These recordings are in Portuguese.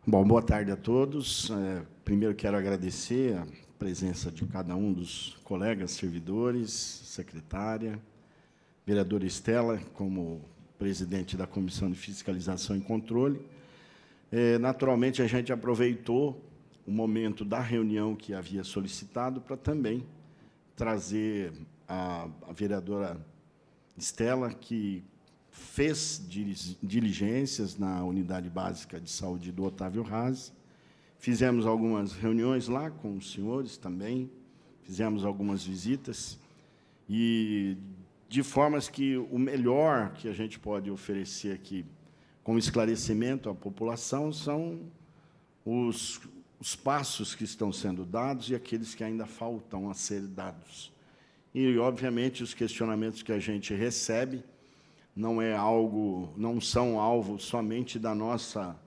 Bom, boa tarde a todos. Primeiro, quero agradecer a presença de cada um dos colegas, servidores, secretária, vereadora Estela, como presidente da Comissão de Fiscalização e Controle. Naturalmente, a gente aproveitou o momento da reunião que havia solicitado para também trazer a vereadora Estela, que fez diligências na Unidade Básica de Saúde do Otávio Raz. Fizemos algumas reuniões lá com os senhores também, fizemos algumas visitas, e de formas que o melhor que a gente pode oferecer aqui como esclarecimento à população são os passos que estão sendo dados e aqueles que ainda faltam a ser dados. E, obviamente, os questionamentos que a gente recebe não são alvo somente da nossa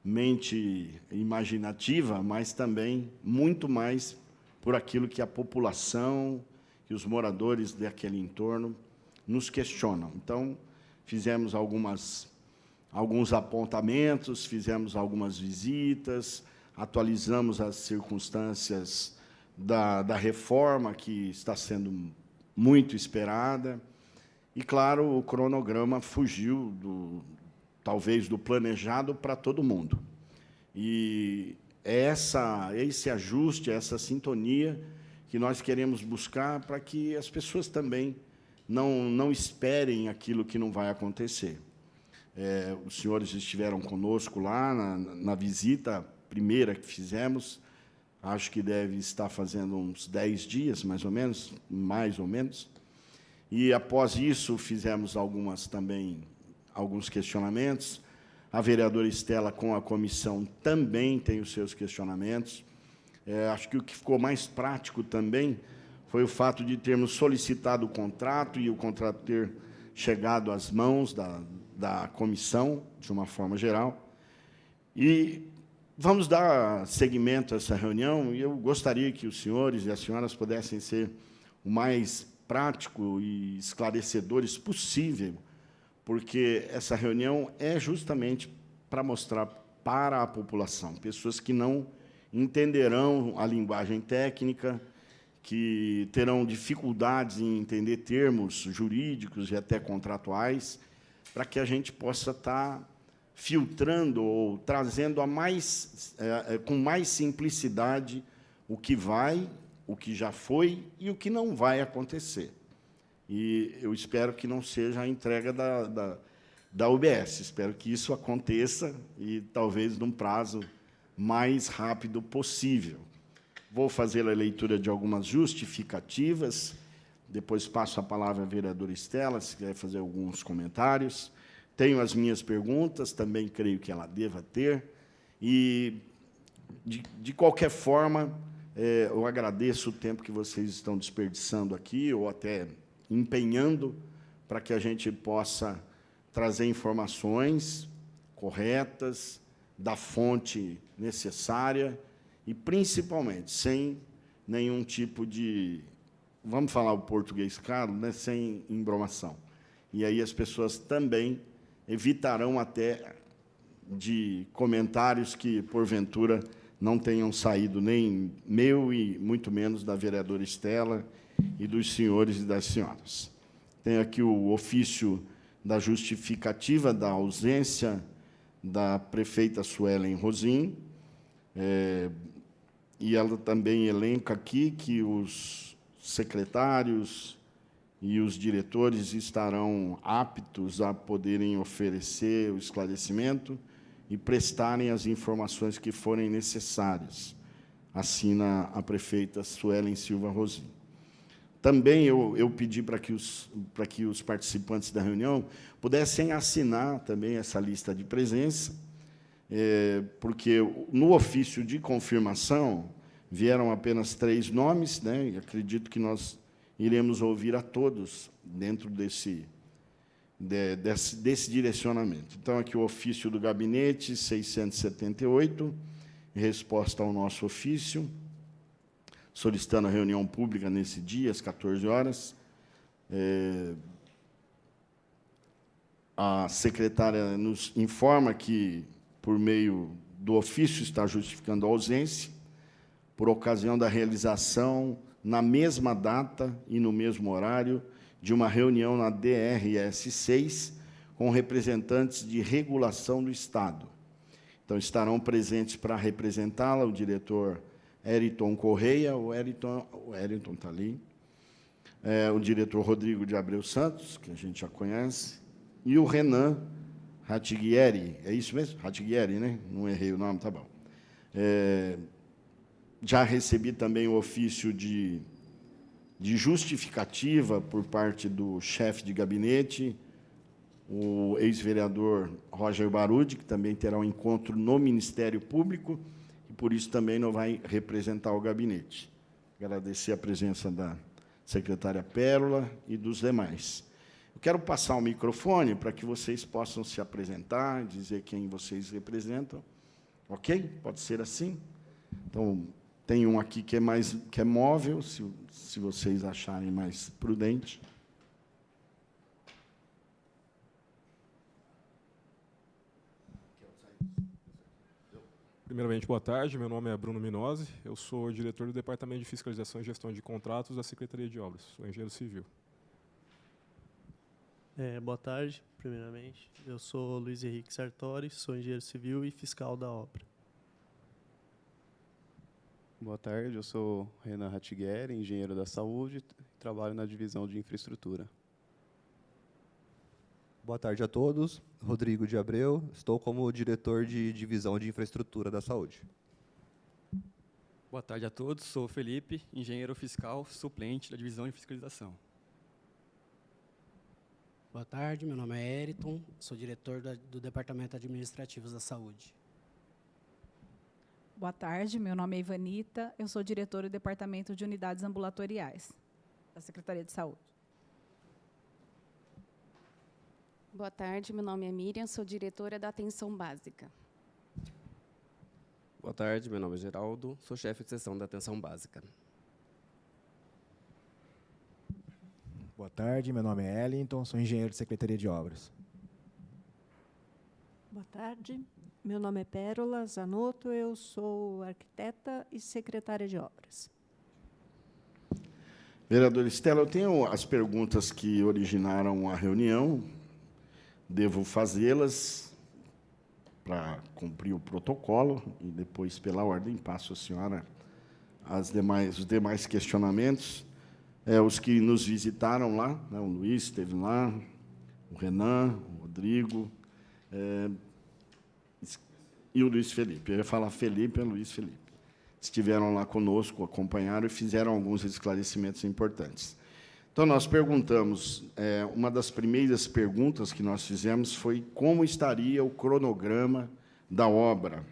mente imaginativa, mas também muito mais por aquilo que a população e os moradores daquele entorno nos questionam. Então, fizemos alguns apontamentos, fizemos algumas visitas, atualizamos as circunstâncias da reforma, que está sendo muito esperada. E, claro, o cronograma fugiu, talvez, do planejado para todo mundo. E é esse ajuste, essa sintonia que nós queremos buscar para que as pessoas também não esperem aquilo que não vai acontecer. Os senhores estiveram conosco lá na visita primeira que fizemos, acho que deve estar fazendo uns 10 dias, mais ou menos. E, após isso, fizemos alguns questionamentos. A vereadora Estela, com a comissão, também tem os seus questionamentos. Acho que o que ficou mais prático também foi o fato de termos solicitado o contrato e o contrato ter chegado às mãos da comissão, de uma forma geral. E vamos dar seguimento a essa reunião, e eu gostaria que os senhores e as senhoras pudessem ser o mais prático e esclarecedores possível, porque essa reunião é justamente para mostrar para a população, pessoas que não entenderão a linguagem técnica, que terão dificuldades em entender termos jurídicos e até contratuais, para que a gente possa estar filtrando ou trazendo com mais simplicidade o que vai, o que já foi e o que não vai acontecer. E eu espero que não seja a entrega da UBS, espero que isso aconteça e talvez num prazo mais rápido possível. Vou fazer a leitura de algumas justificativas, depois passo a palavra à vereadora Estela, se quiser fazer alguns comentários. Tenho as minhas perguntas, também creio que ela deva ter, e, de qualquer forma, eu agradeço o tempo que vocês estão desperdiçando aqui, ou até empenhando, para que a gente possa trazer informações corretas, da fonte necessária, e, principalmente, sem nenhum tipo de, vamos falar o português claro, né, sem embromação. E aí as pessoas também evitarão até de comentários que, porventura, não tenham saído nem meu e muito menos da vereadora Estela e dos senhores e das senhoras. Tenho aqui o ofício da justificativa da ausência da prefeita Suelen Rosim, e ela também elenca aqui que os secretários e os diretores estarão aptos a poderem oferecer o esclarecimento e prestarem as informações que forem necessárias. Assina a prefeita Suelen Silva Rosim. Também eu pedi para que os participantes da reunião pudessem assinar também essa lista de presença, porque no ofício de confirmação vieram apenas 3 nomes, né, e acredito que nós iremos ouvir a todos dentro desse direcionamento. Então, aqui o ofício do gabinete 678, resposta ao nosso ofício, solicitando a reunião pública nesse dia, às 14 horas. A secretária nos informa que, por meio do ofício está justificando a ausência, por ocasião da realização, na mesma data e no mesmo horário, de uma reunião na DRS 6, com representantes de regulação do Estado. Então, estarão presentes para representá-la o diretor Eriton Correia, o Eriton está ali, o diretor Rodrigo de Abreu Santos, que a gente já conhece, e o Renan Ratiguieri, é isso mesmo? Ratiguieri, né? Não errei o nome, tá bom. Já recebi também o ofício de justificativa por parte do chefe de gabinete, o ex-vereador Roger Barude, que também terá um encontro no Ministério Público, e, por isso, também não vai representar o gabinete. Agradecer a presença da secretária Pérola e dos demais. Eu quero passar o microfone para que vocês possam se apresentar, dizer quem vocês representam. Ok? Pode ser assim? Então, tem um aqui que é móvel, se vocês acharem mais prudente. Primeiramente, boa tarde. Meu nome é Bruno Minozzi. Eu sou diretor do Departamento de Fiscalização e Gestão de Contratos da Secretaria de Obras. Sou engenheiro civil. Boa tarde, primeiramente. Eu sou Luiz Henrique Sartori, sou engenheiro civil e fiscal da obra. Boa tarde, eu sou Renan Ratiguieri, engenheiro da saúde, trabalho na divisão de infraestrutura. Boa tarde a todos. Rodrigo de Abreu, estou como diretor de divisão de infraestrutura da saúde. Boa tarde a todos, sou Felipe, engenheiro fiscal suplente da divisão de fiscalização. Boa tarde, meu nome é Eriton, sou diretor do Departamento Administrativo da Saúde. Boa tarde, meu nome é Ivanita, eu sou diretora do Departamento de Unidades Ambulatoriais da Secretaria de Saúde. Boa tarde, meu nome é Miriam, sou diretora da Atenção Básica. Boa tarde, meu nome é Geraldo, sou chefe de seção da Atenção Básica. Boa tarde, meu nome é Ellington, sou engenheiro de Secretaria de Obras. Boa tarde, meu nome é Pérola Zanotto, eu sou arquiteta e secretária de obras. Vereador Estela, eu tenho as perguntas que originaram a reunião, devo fazê-las para cumprir o protocolo e depois, pela ordem, passo à senhora os demais questionamentos. Os que nos visitaram lá, né, o Luiz esteve lá, o Renan, o Rodrigo, e o Luiz Felipe. Eu ia falar Felipe, é Luiz Felipe. Estiveram lá conosco, acompanharam e fizeram alguns esclarecimentos importantes. Então, nós perguntamos, uma das primeiras perguntas que nós fizemos foi como estaria o cronograma da obra.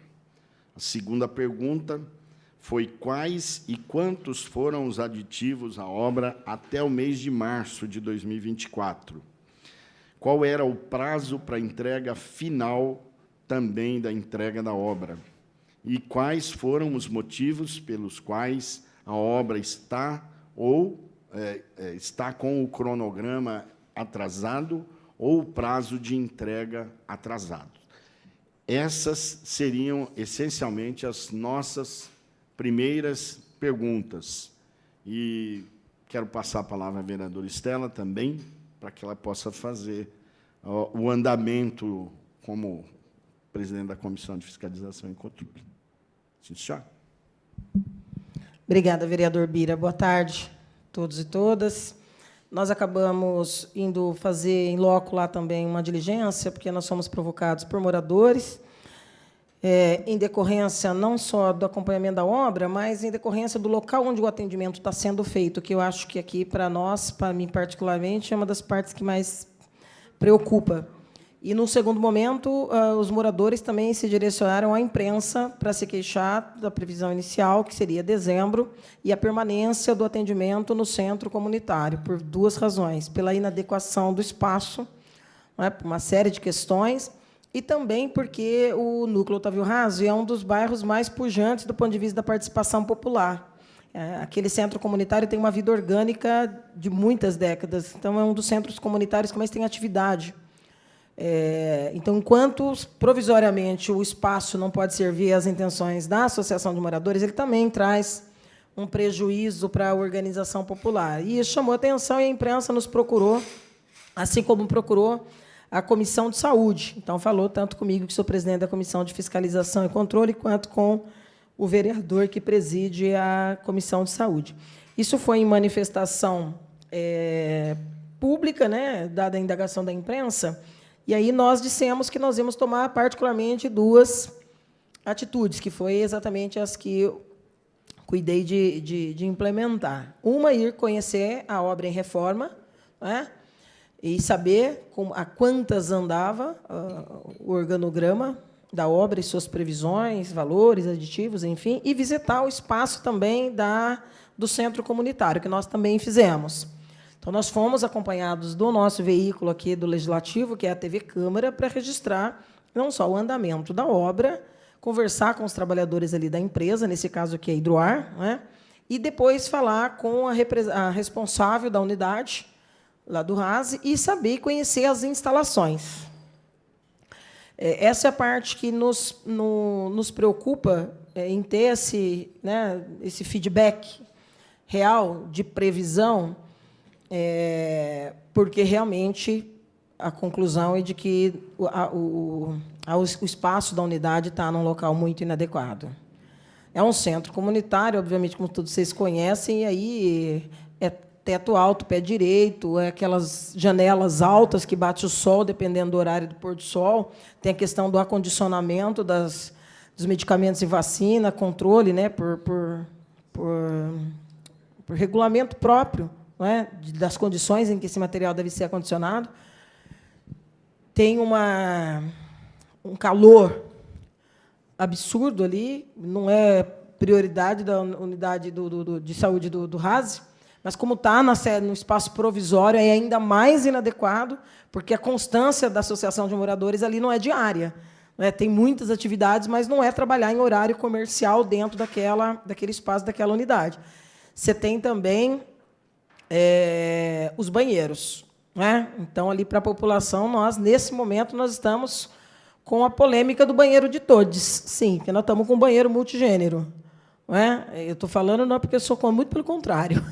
A segunda pergunta foi quais e quantos foram os aditivos à obra até o mês de março de 2024. Qual era o prazo para a entrega final também da entrega da obra? E quais foram os motivos pelos quais a obra está com o cronograma atrasado ou o prazo de entrega atrasado? Essas seriam, essencialmente, as nossas primeiras perguntas. E quero passar a palavra à vereadora Estela também, para que ela possa fazer o andamento como presidente da Comissão de Fiscalização e Controle. Sim, senhora. Obrigada, vereador Bira. Boa tarde a todos e todas. Nós acabamos indo fazer em loco lá também uma diligência, porque nós fomos provocados por moradores, em decorrência não só do acompanhamento da obra, mas em decorrência do local onde o atendimento está sendo feito, que eu acho que aqui, para nós, para mim particularmente, é uma das partes que mais preocupa. E, no segundo momento, os moradores também se direcionaram à imprensa para se queixar da previsão inicial, que seria dezembro, e a permanência do atendimento no centro comunitário, por duas razões: pela inadequação do espaço, não é, por uma série de questões, e também porque o Núcleo Otávio Razzi é um dos bairros mais pujantes do ponto de vista da participação popular. Aquele centro comunitário tem uma vida orgânica de muitas décadas, então é um dos centros comunitários que mais tem atividade. Então, enquanto provisoriamente o espaço não pode servir às intenções da associação de moradores, ele também traz um prejuízo para a organização popular. E isso chamou atenção e a imprensa nos procurou, assim como procurou a Comissão de Saúde. Então, falou tanto comigo, que sou presidente da Comissão de Fiscalização e Controle, quanto com o vereador que preside a Comissão de Saúde. Isso foi em manifestação pública, né, dada a indagação da imprensa, e aí nós dissemos que nós íamos tomar particularmente 2 atitudes, que foi exatamente as que eu cuidei de implementar. Uma, ir conhecer a obra em reforma, né, e saber a quantas andava o organograma da obra e suas previsões, valores, aditivos, enfim, e visitar o espaço também do centro comunitário, que nós também fizemos. Então, nós fomos acompanhados do nosso veículo aqui do Legislativo, que é a TV Câmara, para registrar não só o andamento da obra, conversar com os trabalhadores ali da empresa, nesse caso aqui é a Hidroar, né, e depois falar com a responsável da unidade, lá do RASE, e saber conhecer as instalações. Essa é a parte que nos preocupa em ter esse feedback real de previsão, porque realmente a conclusão é de que o espaço da unidade está num local muito inadequado. É um centro comunitário, obviamente, como todos vocês conhecem, e aí é teto alto, pé direito, aquelas janelas altas que bate o sol, dependendo do horário do pôr do sol. Tem a questão do acondicionamento dos medicamentos e vacina, controle, né, por regulamento próprio, não é, das condições em que esse material deve ser acondicionado. Tem um calor absurdo ali, não é prioridade da unidade de saúde do RASE, mas, como está no espaço provisório, é ainda mais inadequado, porque a constância da associação de moradores ali não é diária. Né? Tem muitas atividades, mas não é trabalhar em horário comercial dentro daquele espaço, daquela unidade. Você tem também os banheiros. Né? Então, ali, para a população, nesse momento, nós estamos com a polêmica do banheiro de todos. Sim, porque nós estamos com um banheiro multigênero. Não é? Eu estou falando não porque eu sou muito pelo contrário.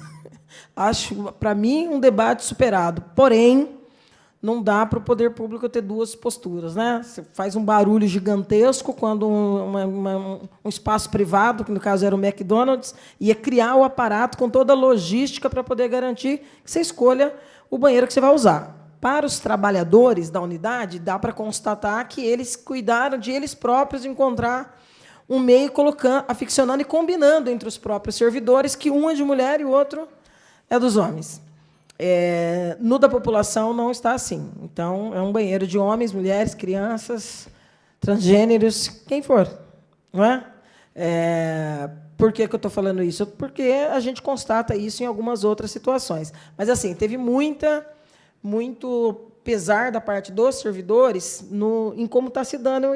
Acho, para mim, um debate superado. Porém, não dá para o poder público ter 2 posturas. Né? Você faz um barulho gigantesco quando um espaço privado, que no caso era o McDonald's, ia criar o aparato com toda a logística para poder garantir que você escolha o banheiro que você vai usar. Para os trabalhadores da unidade, dá para constatar que eles cuidaram de eles próprios encontrar um meio aficionando e combinando entre os próprios servidores, que um é de mulher e o outro é dos homens. No da população não está assim. Então, é um banheiro de homens, mulheres, crianças, transgêneros, quem for. Não é? Por que eu estou falando isso? Porque a gente constata isso em algumas outras situações. Mas, assim, teve muito pesar da parte dos servidores em como está se dando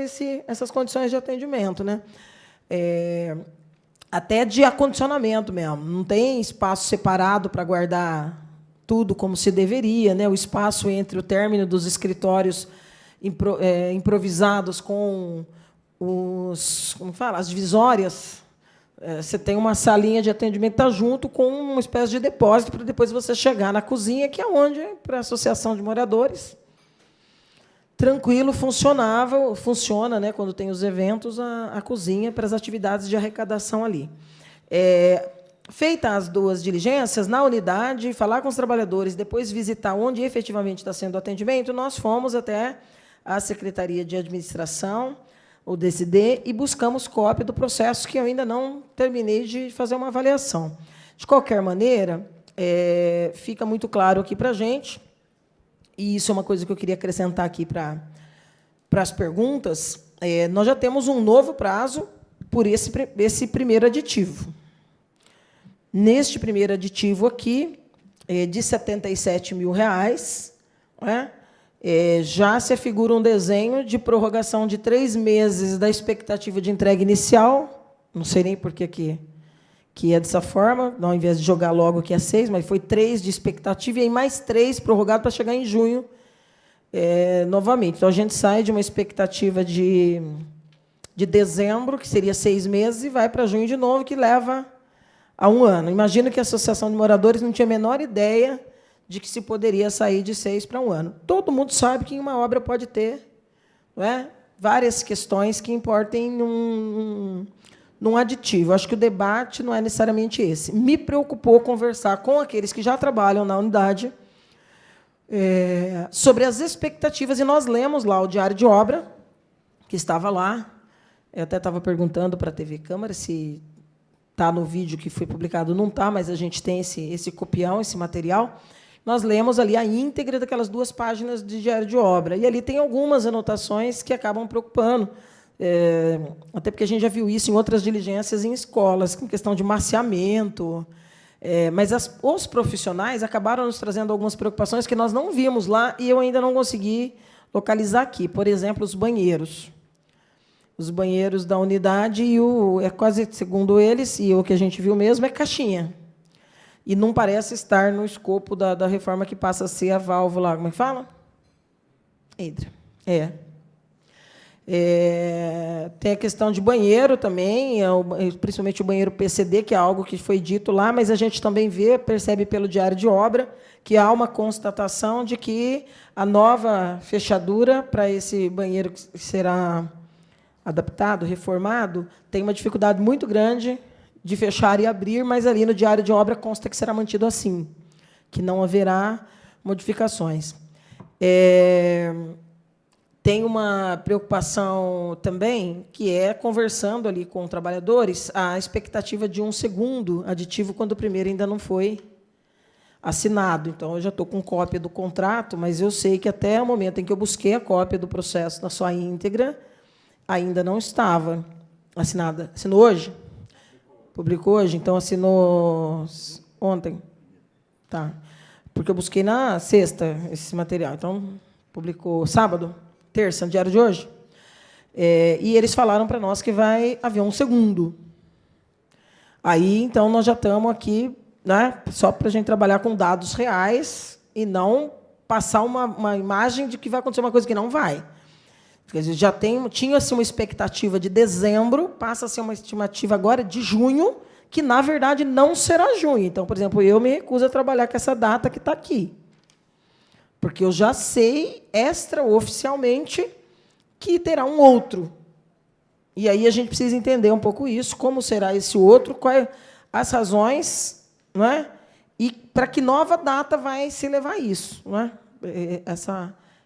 essas condições de atendimento. Né? Até de acondicionamento mesmo. Não tem espaço separado para guardar tudo como se deveria. Né? O espaço entre o término dos escritórios improvisados com as divisórias. Você tem uma salinha de atendimento que está junto com uma espécie de depósito para depois você chegar na cozinha, que é onde, para a associação de moradores, tranquilo, funciona, né, quando tem os eventos, a cozinha para as atividades de arrecadação ali. Feitas as 2 diligências, na unidade, falar com os trabalhadores, depois visitar onde efetivamente está sendo o atendimento, nós fomos até a Secretaria de Administração, o DCD, e buscamos cópia do processo, que eu ainda não terminei de fazer uma avaliação. De qualquer maneira, fica muito claro aqui para a gente, e isso é uma coisa que eu queria acrescentar aqui para as perguntas, nós já temos um novo prazo por esse primeiro aditivo. Neste primeiro aditivo aqui, de R$ 77 mil, né? Já se afigura um desenho de prorrogação de 3 meses da expectativa de entrega inicial. Não sei nem por que é dessa forma, ao invés de jogar logo que é 6, mas foi 3 de expectativa, e aí mais 3 prorrogado para chegar em junho novamente. Então, a gente sai de uma expectativa de dezembro, que seria 6 meses, e vai para junho de novo, que leva a 1 ano. Imagino que a Associação de Moradores não tinha a menor ideia de que se poderia sair de 6 para 1 ano. Todo mundo sabe que uma obra pode ter, não é, várias questões que importem num aditivo. Acho que o debate não é necessariamente esse. Me preocupou conversar com aqueles que já trabalham na unidade sobre as expectativas, e nós lemos lá o diário de obra, que estava lá. Eu até estava perguntando para a TV Câmara se está no vídeo que foi publicado. Não está, mas a gente tem esse copião, esse material. Nós lemos ali a íntegra daquelas 2 páginas de diário de obra. E ali tem algumas anotações que acabam preocupando, até porque a gente já viu isso em outras diligências em escolas, com questão de maciamento. Mas os profissionais acabaram nos trazendo algumas preocupações que nós não vimos lá e eu ainda não consegui localizar aqui. Por exemplo, os banheiros. Os banheiros da unidade, é quase, segundo eles, e o que a gente viu mesmo, é caixinha. E não parece estar no escopo da reforma, que passa a ser a válvula. Como é que fala? Hidra. Tem a questão de banheiro também, principalmente o banheiro PCD, que é algo que foi dito lá, mas a gente também percebe pelo diário de obra que há uma constatação de que a nova fechadura para esse banheiro que será adaptado, reformado, tem uma dificuldade muito grande de fechar e abrir, mas ali no diário de obra consta que será mantido assim, que não haverá modificações. Tem uma preocupação também, que é, conversando ali com trabalhadores, a expectativa de um segundo aditivo, quando o primeiro ainda não foi assinado. Então, eu já estou com cópia do contrato, mas eu sei que até o momento em que eu busquei a cópia do processo na sua íntegra, ainda não estava assinada. Assinou hoje? Publicou hoje? Então, assinou ontem? Tá. Porque eu busquei na sexta esse material. Então, publicou sábado? Terça, no diário de hoje? E eles falaram para nós que vai haver um segundo. Aí, então, nós já estamos aqui, né, só para a gente trabalhar com dados reais e não passar uma imagem de que vai acontecer uma coisa que não vai. Quer dizer, tinha-se uma expectativa de dezembro, passa a ser uma estimativa agora de junho, que, na verdade, não será junho. Então, por exemplo, eu me recuso a trabalhar com essa data que está aqui. Porque eu já sei, extraoficialmente, que terá um outro. E aí a gente precisa entender um pouco isso, como será esse outro, quais as razões, não é? E para que nova data vai se levar a isso, não é?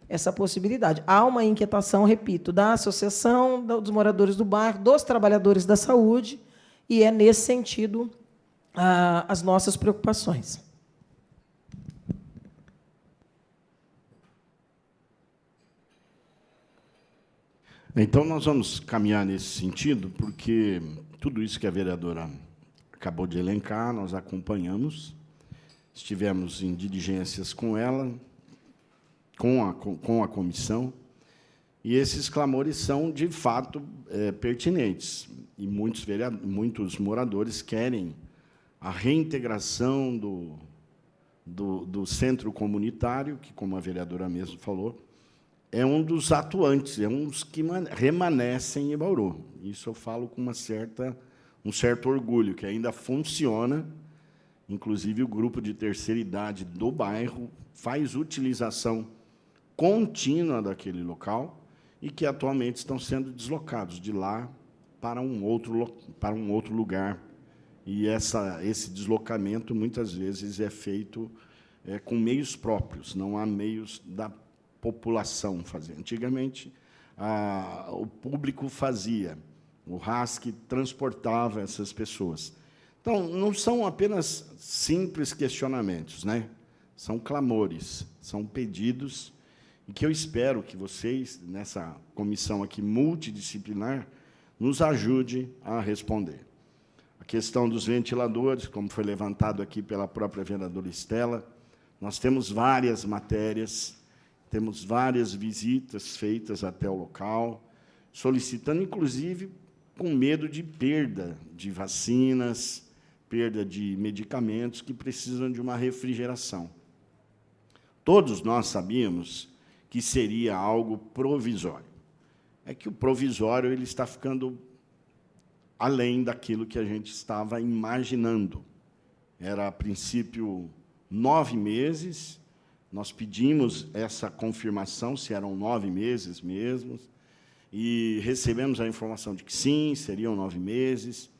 Essa possibilidade. Há uma inquietação, repito, da associação, dos moradores do bairro, dos trabalhadores da saúde, e é nesse sentido as nossas preocupações. Então, nós vamos caminhar nesse sentido, porque tudo isso que a vereadora acabou de elencar, nós acompanhamos, estivemos em diligências com ela, com a comissão, e esses clamores são, de fato, pertinentes. E muitos moradores querem a reintegração do centro comunitário, que, como a vereadora mesmo falou, é um dos atuantes, é um dos que remanescem em Bauru. Isso eu falo com um certo orgulho, que ainda funciona. Inclusive, o grupo de terceira idade do bairro faz utilização contínua daquele local e que atualmente estão sendo deslocados de lá para um outro lugar. E esse deslocamento, muitas vezes, é feito com meios próprios, não há meios da população fazer. Antigamente, o público fazia, o RASC transportava essas pessoas. Então, não são apenas simples questionamentos, né? São clamores, são pedidos, e que eu espero que vocês, nessa comissão aqui multidisciplinar, nos ajude a responder. A questão dos ventiladores, como foi levantado aqui pela própria vereadora Estela, nós temos várias matérias, temos várias visitas feitas até o local, solicitando, inclusive, com medo de perda de vacinas, perda de medicamentos que precisam de uma refrigeração. Todos nós sabíamos que seria algo provisório. É que o provisório ele está ficando além daquilo que a gente estava imaginando. Era, a princípio, 9 meses. Nós pedimos essa confirmação, se eram 9 meses mesmo, e recebemos a informação de que sim, seriam 9 meses.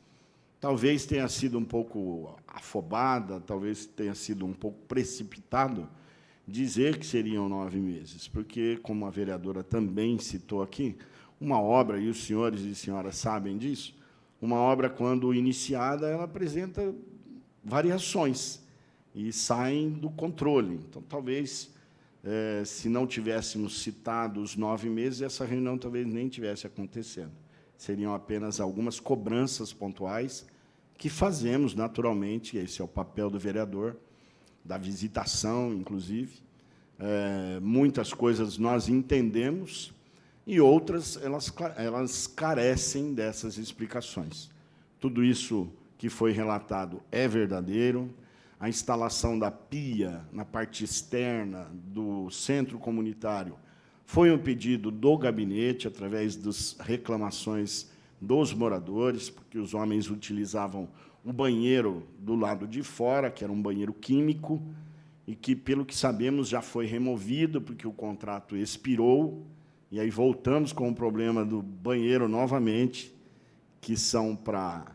Talvez tenha sido um pouco afobada, talvez tenha sido um pouco precipitado dizer que seriam 9 meses, porque, como a vereadora também citou aqui, uma obra, e os senhores e senhoras sabem disso, uma obra, quando iniciada, ela apresenta variações e saem do controle. Então, talvez, se não tivéssemos citado os 9 meses, essa reunião talvez nem tivesse acontecendo. Seriam apenas algumas cobranças pontuais que fazemos naturalmente, esse é o papel do vereador, da visitação, inclusive. Muitas coisas nós entendemos e outras elas carecem dessas explicações. Tudo isso que foi relatado é verdadeiro. A instalação da pia na parte externa do centro comunitário foi um pedido do gabinete, através das reclamações dos moradores, porque os homens utilizavam o banheiro do lado de fora, que era um banheiro químico, e que, pelo que sabemos, já foi removido, porque o contrato expirou, e aí voltamos com o problema do banheiro novamente, que são para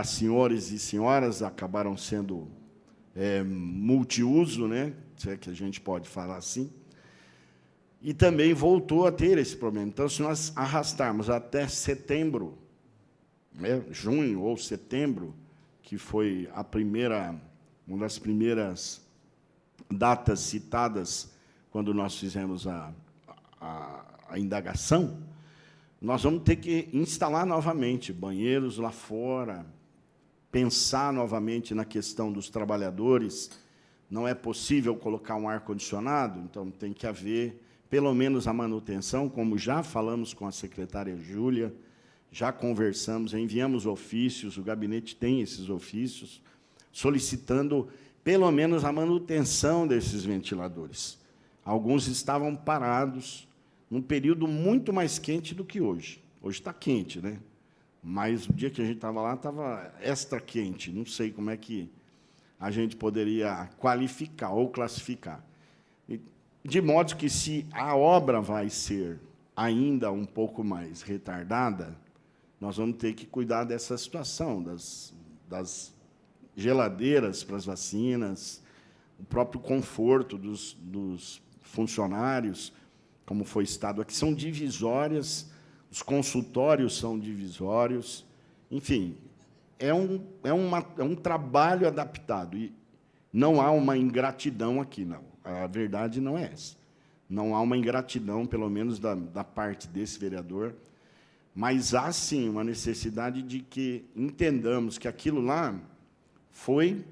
senhores e senhoras, acabaram sendo multiuso, né? Se é que a gente pode falar assim, e também voltou a ter esse problema. Então, se nós arrastarmos até setembro, junho ou setembro, que foi uma das primeiras datas citadas quando nós fizemos a indagação, nós vamos ter que instalar novamente banheiros lá fora, pensar novamente na questão dos trabalhadores. Não é possível colocar um ar-condicionado, então tem que haver pelo menos a manutenção, como já falamos com a secretária Júlia, já conversamos, enviamos ofícios, o gabinete tem esses ofícios, solicitando pelo menos a manutenção desses ventiladores. Alguns estavam parados num período muito mais quente do que hoje. Hoje está quente, né? Mas o dia que a gente estava lá, estava extra quente. Não sei como é que a gente poderia qualificar ou classificar. De modo que, se a obra vai ser ainda um pouco mais retardada, nós vamos ter que cuidar dessa situação, das geladeiras para as vacinas, o próprio conforto dos funcionários, como foi citado aqui, são divisórias, os consultórios são divisórios, enfim, é um trabalho adaptado, e não há uma ingratidão aqui, não. A verdade não é essa. Não há uma ingratidão, pelo menos da parte desse vereador, mas há, sim, uma necessidade de que entendamos que aquilo lá foi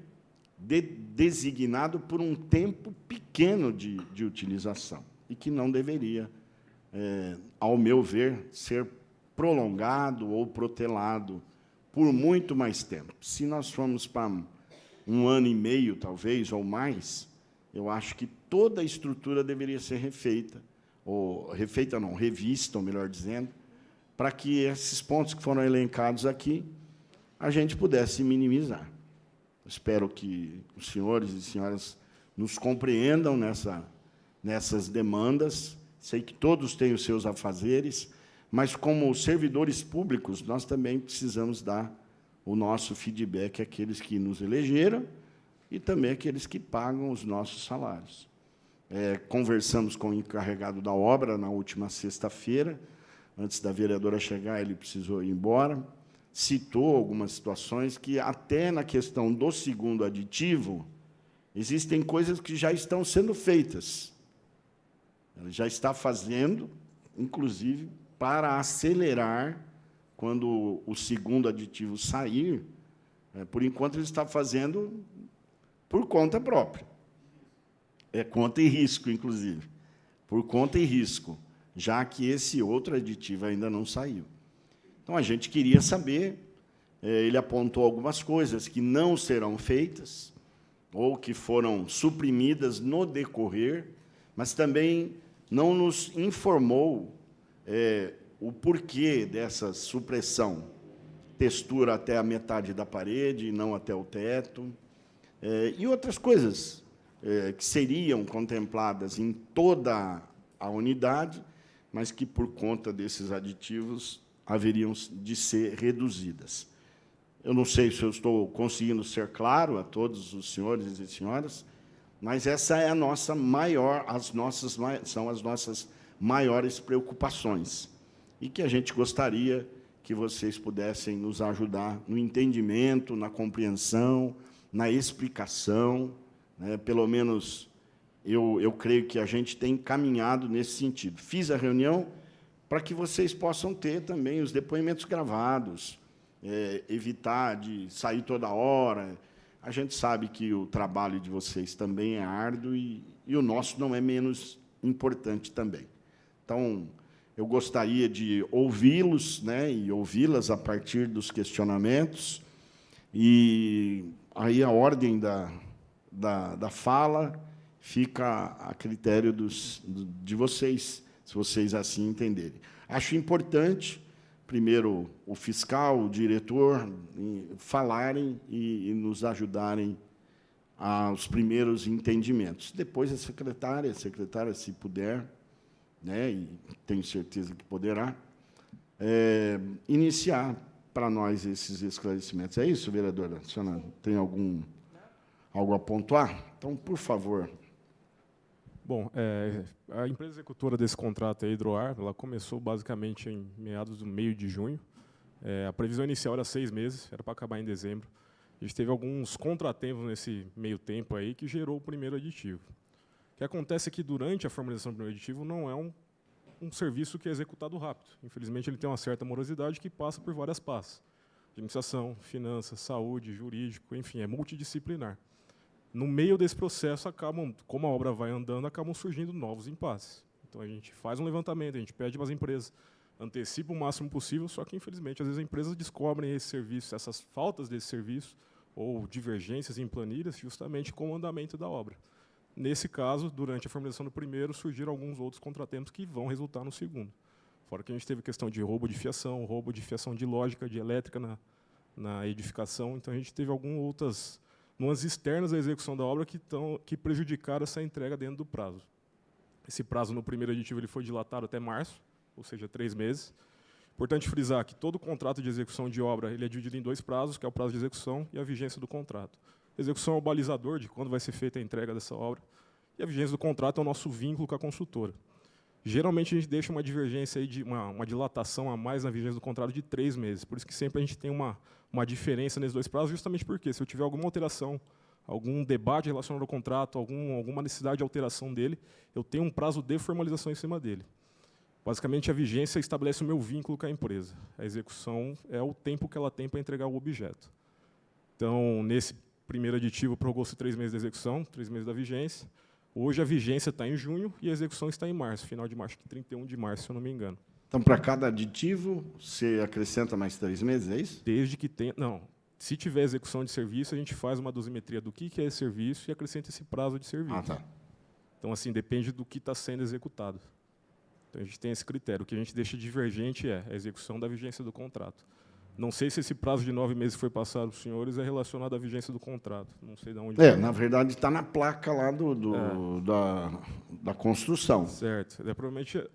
designado por um tempo pequeno de utilização e que não deveria, ao meu ver, ser prolongado ou protelado por muito mais tempo. Se nós formos para 1 ano e meio, talvez, ou mais, eu acho que toda a estrutura deveria ser refeita, ou revista, ou melhor dizendo, para que esses pontos que foram elencados aqui, a gente pudesse minimizar. Espero que os senhores e senhoras nos compreendam nessas demandas. Sei que todos têm os seus afazeres, mas, como servidores públicos, nós também precisamos dar o nosso feedback àqueles que nos elegeram e também àqueles que pagam os nossos salários. Conversamos com o encarregado da obra na última sexta-feira. Antes da vereadora chegar, ele precisou ir embora. Citou algumas situações que, até na questão do segundo aditivo, existem coisas que já estão sendo feitas. Ele já está fazendo, inclusive, para acelerar, quando o segundo aditivo sair. Por enquanto, ele está fazendo por conta própria. Conta e risco, inclusive. Por conta e risco, já que esse outro aditivo ainda não saiu. Então, a gente queria saber, ele apontou algumas coisas que não serão feitas, ou que foram suprimidas no decorrer, mas também não nos informou o porquê dessa supressão. Textura até a metade da parede, não até o teto, e outras coisas que seriam contempladas em toda a unidade, mas que, por conta desses aditivos, haveriam de ser reduzidas. Eu não sei se eu estou conseguindo ser claro a todos os senhores e senhoras, mas essa é a nossa são as nossas maiores preocupações, e que a gente gostaria que vocês pudessem nos ajudar no entendimento, na compreensão, na explicação, né? Pelo menos eu creio que a gente tem caminhado nesse sentido. Fiz a reunião para que vocês possam ter também os depoimentos gravados, evitar de sair toda hora. A gente sabe que o trabalho de vocês também é árduo e o nosso não é menos importante também. Então, eu gostaria de ouvi-los, né, e ouvi-las a partir dos questionamentos, e aí a ordem da fala fica a critério de vocês, se vocês assim entenderem. Acho importante, primeiro, o fiscal, o diretor, falarem e nos ajudarem aos primeiros entendimentos. Depois, a secretária, se puder, né, e tenho certeza que poderá, iniciar para nós esses esclarecimentos. É isso, vereadora? A senhora tem algo a pontuar? Então, por favor. Bom, a empresa executora desse contrato, a Hidroar, ela começou basicamente em meados do meio de junho. A previsão inicial era 6 meses, era para acabar em dezembro. A gente teve alguns contratempos nesse meio tempo aí que gerou o primeiro aditivo. O que acontece é que, durante a formalização do primeiro aditivo, não é um serviço que é executado rápido. Infelizmente, ele tem uma certa morosidade que passa por várias pastas. Administração, finanças, saúde, jurídico, enfim, é multidisciplinar. No meio desse processo, como a obra vai andando, acabam surgindo novos impasses. Então, a gente faz um levantamento, a gente pede para as empresas, antecipa o máximo possível, só que, infelizmente, às vezes as empresas descobrem esse serviço, essas faltas desse serviço, ou divergências em planilhas, justamente com o andamento da obra. Nesse caso, durante a formalização do primeiro, surgiram alguns outros contratempos que vão resultar no segundo. Fora que a gente teve questão de roubo de fiação de lógica, de elétrica na edificação, então a gente teve algumas outras nuances externas à execução da obra que prejudicaram essa entrega dentro do prazo. Esse prazo, no primeiro aditivo, ele foi dilatado até março, ou seja, 3 meses. Importante frisar que todo contrato de execução de obra ele é dividido em 2 prazos, que é o prazo de execução e a vigência do contrato. A execução é o balizador de quando vai ser feita a entrega dessa obra, e a vigência do contrato é o nosso vínculo com a construtora. Geralmente, a gente deixa uma divergência, aí uma dilatação a mais na vigência do contrato de 3 meses, por isso que sempre a gente tem uma diferença nesses 2 prazos, justamente porque, se eu tiver alguma alteração, algum debate relacionado ao contrato, alguma necessidade de alteração dele, eu tenho um prazo de formalização em cima dele. Basicamente, a vigência estabelece o meu vínculo com a empresa. A execução é o tempo que ela tem para entregar o objeto. Então, nesse primeiro aditivo, prorrogou-se 3 meses de execução, 3 meses da vigência. Hoje, a vigência está em junho e a execução está em março, final de março, 31 de março, se eu não me engano. Então, para cada aditivo, você acrescenta mais 3 meses, é isso? Desde que tenha... Não. Se tiver execução de serviço, a gente faz uma dosimetria do que é esse serviço e acrescenta esse prazo de serviço. Ah, tá. Então, assim, depende do que está sendo executado. Então, a gente tem esse critério. O que a gente deixa divergente é a execução da vigência do contrato. Não sei se esse prazo de 9 meses que foi passado para os senhores é relacionado à vigência do contrato. Não sei de onde... Na verdade, está na placa lá da construção. Certo. Provavelmente...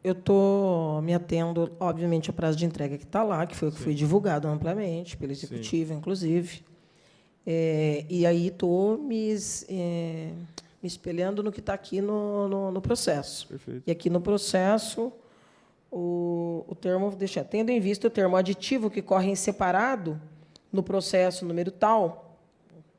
Eu estou me atendo, obviamente, ao prazo de entrega que está lá, que foi o que foi divulgado amplamente pelo Executivo, inclusive. E aí estou me espelhando no que está aqui no processo. Perfeito. E aqui no processo, o termo, tendo em vista o termo aditivo que corre em separado no processo número tal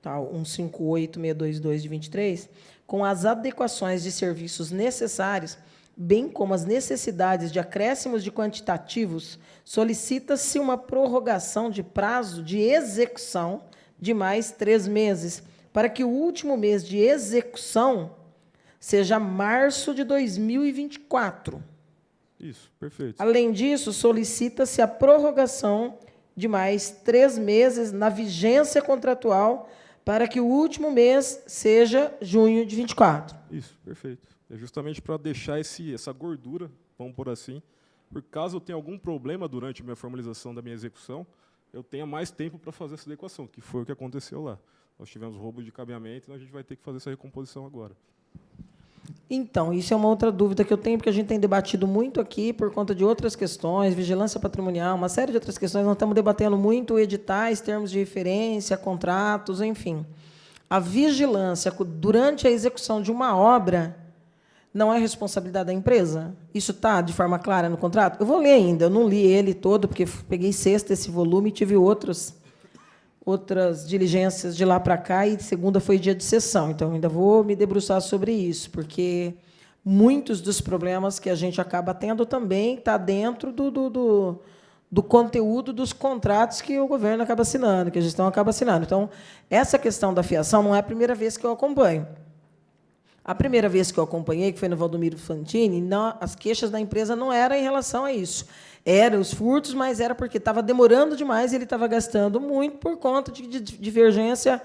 158622 de 23, com as adequações de serviços necessários, bem como as necessidades de acréscimos de quantitativos, solicita-se uma prorrogação de prazo de execução de mais 3 meses, para que o último mês de execução seja março de 2024. Isso, perfeito. Além disso, solicita-se a prorrogação de mais 3 meses na vigência contratual para que o último mês seja junho de 24. Isso, perfeito. É justamente para deixar essa gordura, vamos por assim, por caso eu tenha algum problema durante a minha formalização da minha execução, eu tenha mais tempo para fazer essa adequação, que foi o que aconteceu lá. Nós tivemos roubo de cabeamento e a gente vai ter que fazer essa recomposição agora. Então, isso é uma outra dúvida que eu tenho, porque a gente tem debatido muito aqui por conta de outras questões, vigilância patrimonial, uma série de outras questões. Nós estamos debatendo muito editais, termos de referência, contratos, enfim. A vigilância durante a execução de uma obra não é responsabilidade da empresa? Isso está de forma clara no contrato? Eu vou ler ainda, eu não li ele todo, porque peguei sexta esse volume e tive outras diligências de lá para cá, e segunda foi dia de sessão. Então, ainda vou me debruçar sobre isso, porque muitos dos problemas que a gente acaba tendo também está dentro do conteúdo dos contratos que o governo acaba assinando, que a gestão acaba assinando. Então, essa questão da fiação não é a primeira vez que eu acompanho. A primeira vez que eu acompanhei, que foi no Valdomiro Fantini, as queixas da empresa não eram em relação a isso. Eram os furtos, mas era porque estava demorando demais e ele estava gastando muito por conta de divergência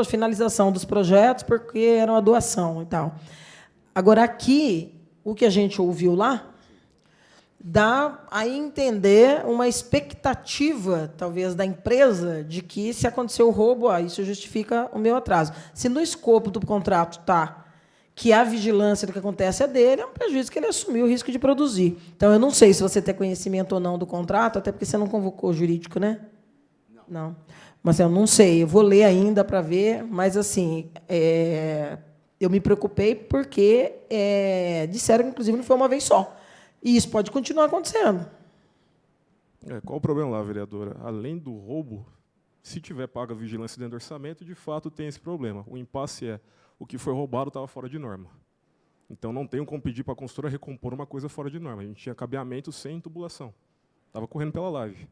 finalização dos projetos, porque era uma doação e tal. Agora, aqui, o que a gente ouviu lá, dá a entender uma expectativa, talvez, da empresa, de que, se aconteceu o roubo, isso justifica o meu atraso. Se no escopo do contrato está que a vigilância do que acontece é dele, é um prejuízo que ele assumiu o risco de produzir. Então, eu não sei se você tem conhecimento ou não do contrato, até porque você não convocou o jurídico, né? Não. Mas eu não sei, eu vou ler ainda para ver, mas, assim, eu me preocupei porque disseram que, inclusive, não foi uma vez só. E isso pode continuar acontecendo. Qual o problema lá, vereadora? Além do roubo, se tiver paga a vigilância dentro do orçamento, de fato tem esse problema. O impasse é o que foi roubado estava fora de norma. Então, não tenho como pedir para a consultora recompor uma coisa fora de norma. A gente tinha cabeamento sem tubulação. Estava correndo pela laje.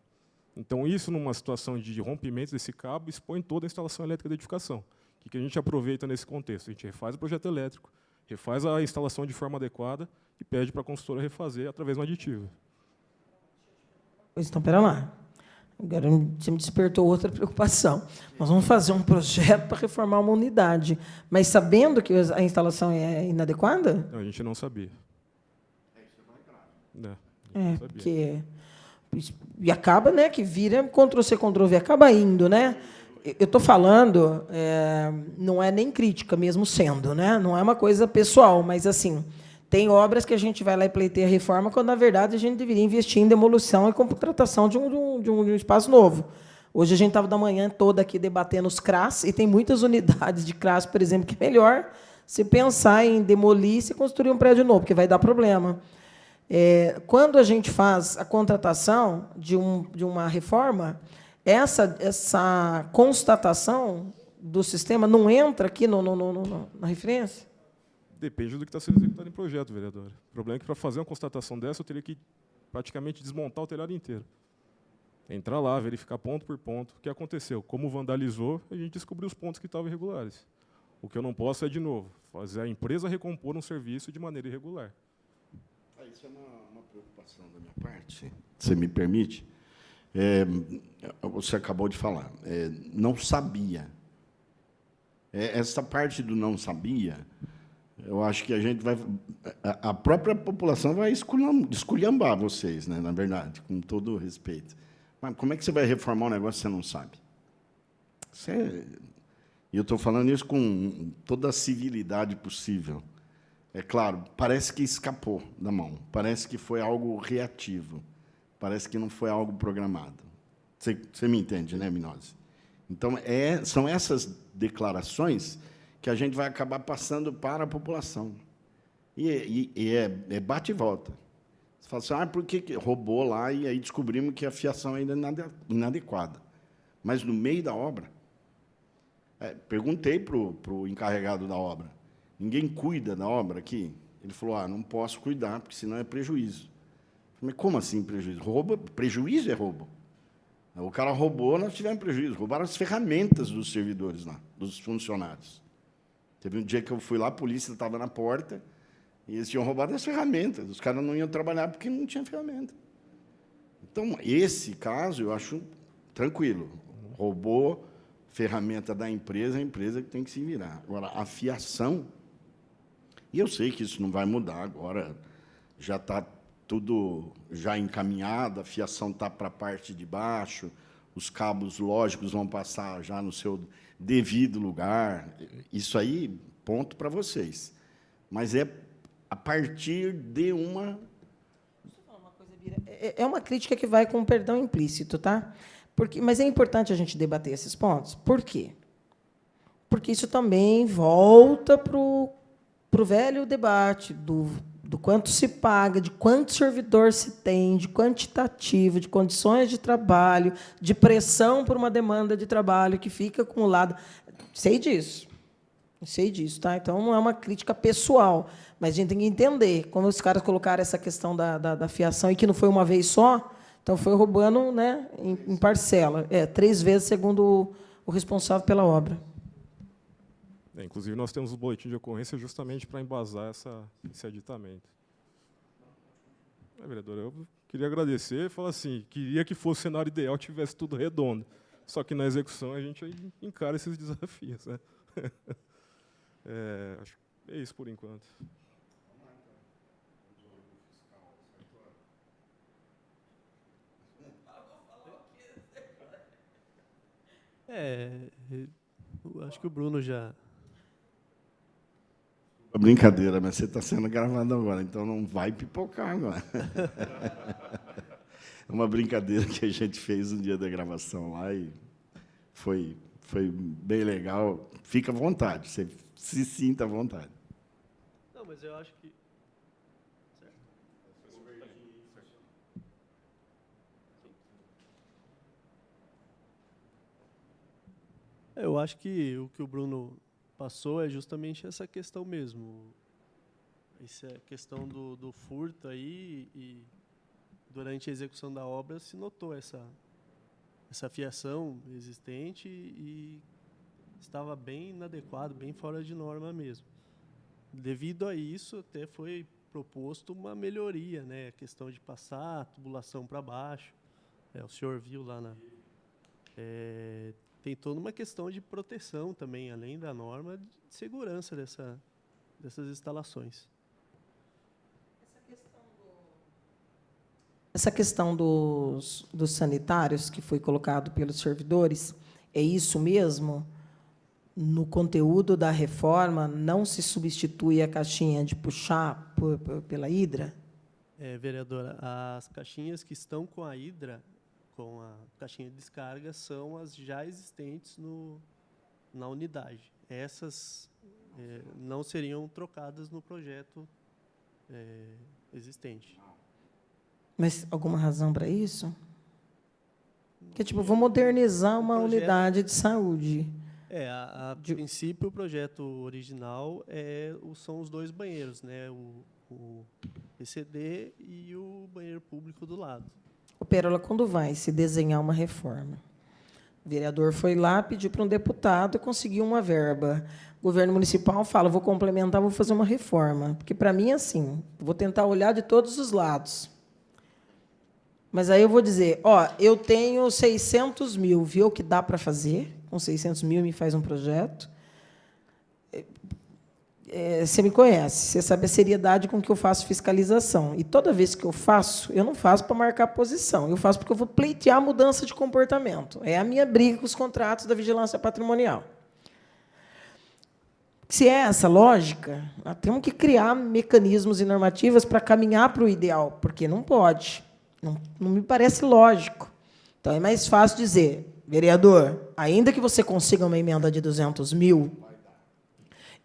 Então, isso, numa situação de rompimento desse cabo, expõe toda a instalação elétrica da edificação. O que a gente aproveita nesse contexto? A gente refaz o projeto elétrico, refaz a instalação de forma adequada e pede para a consultora refazer através de um aditivo. Pois então, espera lá. Agora você me despertou outra preocupação. Nós vamos fazer um projeto para reformar uma unidade, mas sabendo que a instalação é inadequada? Não, a gente não sabia. Porque... E acaba, né, que vira Ctrl-C, Ctrl-V, acaba indo, né? Eu estou falando, não é nem crítica, mesmo sendo, né? Não é uma coisa pessoal, mas, assim, tem obras que a gente vai lá e pleiteia a reforma, quando, na verdade, a gente deveria investir em demolição e contratação de um espaço novo. Hoje a gente estava da manhã toda aqui debatendo os CRAS, e tem muitas unidades de CRAS, por exemplo, que é melhor se pensar em demolir e se construir um prédio novo, porque vai dar problema. Quando a gente faz a contratação de uma reforma, essa constatação do sistema não entra aqui na referência? Depende do que está sendo executado em projeto, vereadora. O problema é que, para fazer uma constatação dessa, eu teria que praticamente desmontar o telhado inteiro. Entrar lá, verificar ponto por ponto o que aconteceu. Como vandalizou, a gente descobriu os pontos que estavam irregulares. O que eu não posso é, de novo, fazer a empresa recompor um serviço de maneira irregular. Isso é uma preocupação da minha parte, se você me permite. Você acabou de falar, não sabia. Essa parte do não sabia, eu acho que a própria população vai esculhambar vocês, né, na verdade, com todo o respeito. Mas como é que você vai reformar um negócio que você não sabe? E eu estou falando isso com toda a civilidade possível. É claro, parece que escapou da mão, parece que foi algo reativo, parece que não foi algo programado. Você me entende, né, Minose? Então, são essas declarações que a gente vai acabar passando para a população. E bate e volta. Você fala assim, por que roubou lá e aí descobrimos que a fiação ainda é inadequada. Mas, no meio da obra, perguntei para o encarregado da obra, ninguém cuida da obra aqui? Ele falou, não posso cuidar, porque senão é prejuízo. Eu falei, mas como assim prejuízo? Prejuízo é roubo. O cara roubou, nós tivemos prejuízo. Roubaram as ferramentas dos servidores lá, dos funcionários. Teve um dia que eu fui lá, a polícia estava na porta, e eles tinham roubado as ferramentas. Os caras não iam trabalhar porque não tinha ferramenta. Então, esse caso, eu acho tranquilo. Roubou, ferramenta da empresa, a empresa que tem que se virar. Agora, a fiação, e eu sei que isso não vai mudar agora, já está tudo já encaminhado, a fiação está para a parte de baixo, os cabos lógicos vão passar já no seu devido lugar. Isso aí, ponto para vocês. Mas é a partir de uma... É uma crítica que vai com um perdão implícito, tá? Mas é importante a gente debater esses pontos. Por quê? Porque isso também volta para o velho debate do quanto se paga, de quanto servidor se tem, de quantitativo, de condições de trabalho, de pressão por uma demanda de trabalho que fica acumulada. Sei disso, tá? Então, não é uma crítica pessoal, mas a gente tem que entender. Como os caras colocaram essa questão da fiação, e que não foi uma vez só, então foi roubando, né, em parcela. 3 vezes, segundo o responsável pela obra. Inclusive, nós temos o boletim de ocorrência justamente para embasar esse aditamento. Vereadora, eu queria agradecer e falar assim, queria que fosse o cenário ideal, tivesse tudo redondo. Só que na execução a gente encara esses desafios, né? Acho que é isso por enquanto. Acho que o Bruno já... Brincadeira, mas você está sendo gravado agora, então não vai pipocar agora. É uma brincadeira que a gente fez no dia da gravação lá e foi bem legal. Fica à vontade, você se sinta à vontade. Não, mas eu acho que... Eu acho que o que o Bruno passou é justamente essa questão mesmo. Essa questão do furto aí, e durante a execução da obra se notou essa fiação existente e estava bem inadequado, bem fora de norma mesmo. Devido a isso, até foi proposto uma melhoria, né? A questão de passar a tubulação para baixo. O senhor viu lá na... tem toda uma questão de proteção também, além da norma de segurança dessas instalações. Essa questão dos sanitários que foi colocado pelos servidores, é isso mesmo? No conteúdo da reforma, não se substitui a caixinha de puxar pela hidra? Vereadora, as caixinhas que estão com a hidra, com a caixinha de descarga, são as já existentes na unidade. Essas não seriam trocadas no projeto existente. Mas alguma razão para isso? Porque, tipo, vou modernizar uma unidade de saúde. A princípio, o projeto original são os 2 banheiros, né? O PCD e o banheiro público do lado. Pérola, quando vai se desenhar uma reforma, o vereador foi lá, pediu para um deputado e conseguiu uma verba. O governo municipal fala, vou complementar, vou fazer uma reforma. Porque, para mim, é assim, vou tentar olhar de todos os lados. Mas aí eu vou dizer, eu tenho 600 mil, viu o que dá para fazer? Com 600 mil me faz um projeto. Você me conhece, você sabe a seriedade com que eu faço fiscalização. E toda vez que eu faço, eu não faço para marcar posição, eu faço porque eu vou pleitear a mudança de comportamento. É a minha briga com os contratos da vigilância patrimonial. Se é essa lógica, nós temos que criar mecanismos e normativas para caminhar para o ideal, porque não pode. Não me parece lógico. Então, é mais fácil dizer, vereador, ainda que você consiga uma emenda de 200 mil,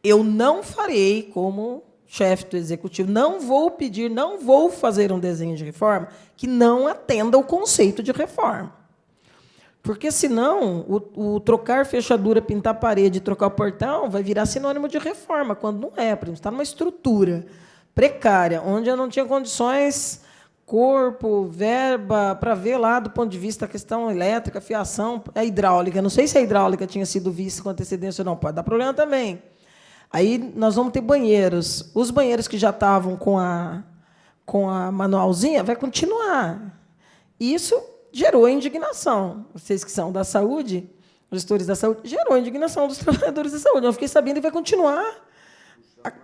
eu não farei como chefe do executivo, não vou pedir, não vou fazer um desenho de reforma que não atenda ao conceito de reforma. Porque, senão, o trocar fechadura, pintar parede, trocar o portão, vai virar sinônimo de reforma, quando não é. Por exemplo, está numa estrutura precária, onde eu não tinha condições, corpo, verba, para ver lá, do ponto de vista da questão elétrica, fiação, a hidráulica. Não sei se a hidráulica tinha sido vista com antecedência ou não, pode dar problema também. Aí nós vamos ter banheiros. Os banheiros que já estavam com a manualzinha, vai continuar. Isso gerou indignação. Vocês que são da saúde, gestores da saúde, gerou indignação dos trabalhadores da saúde. Eu fiquei sabendo e vai continuar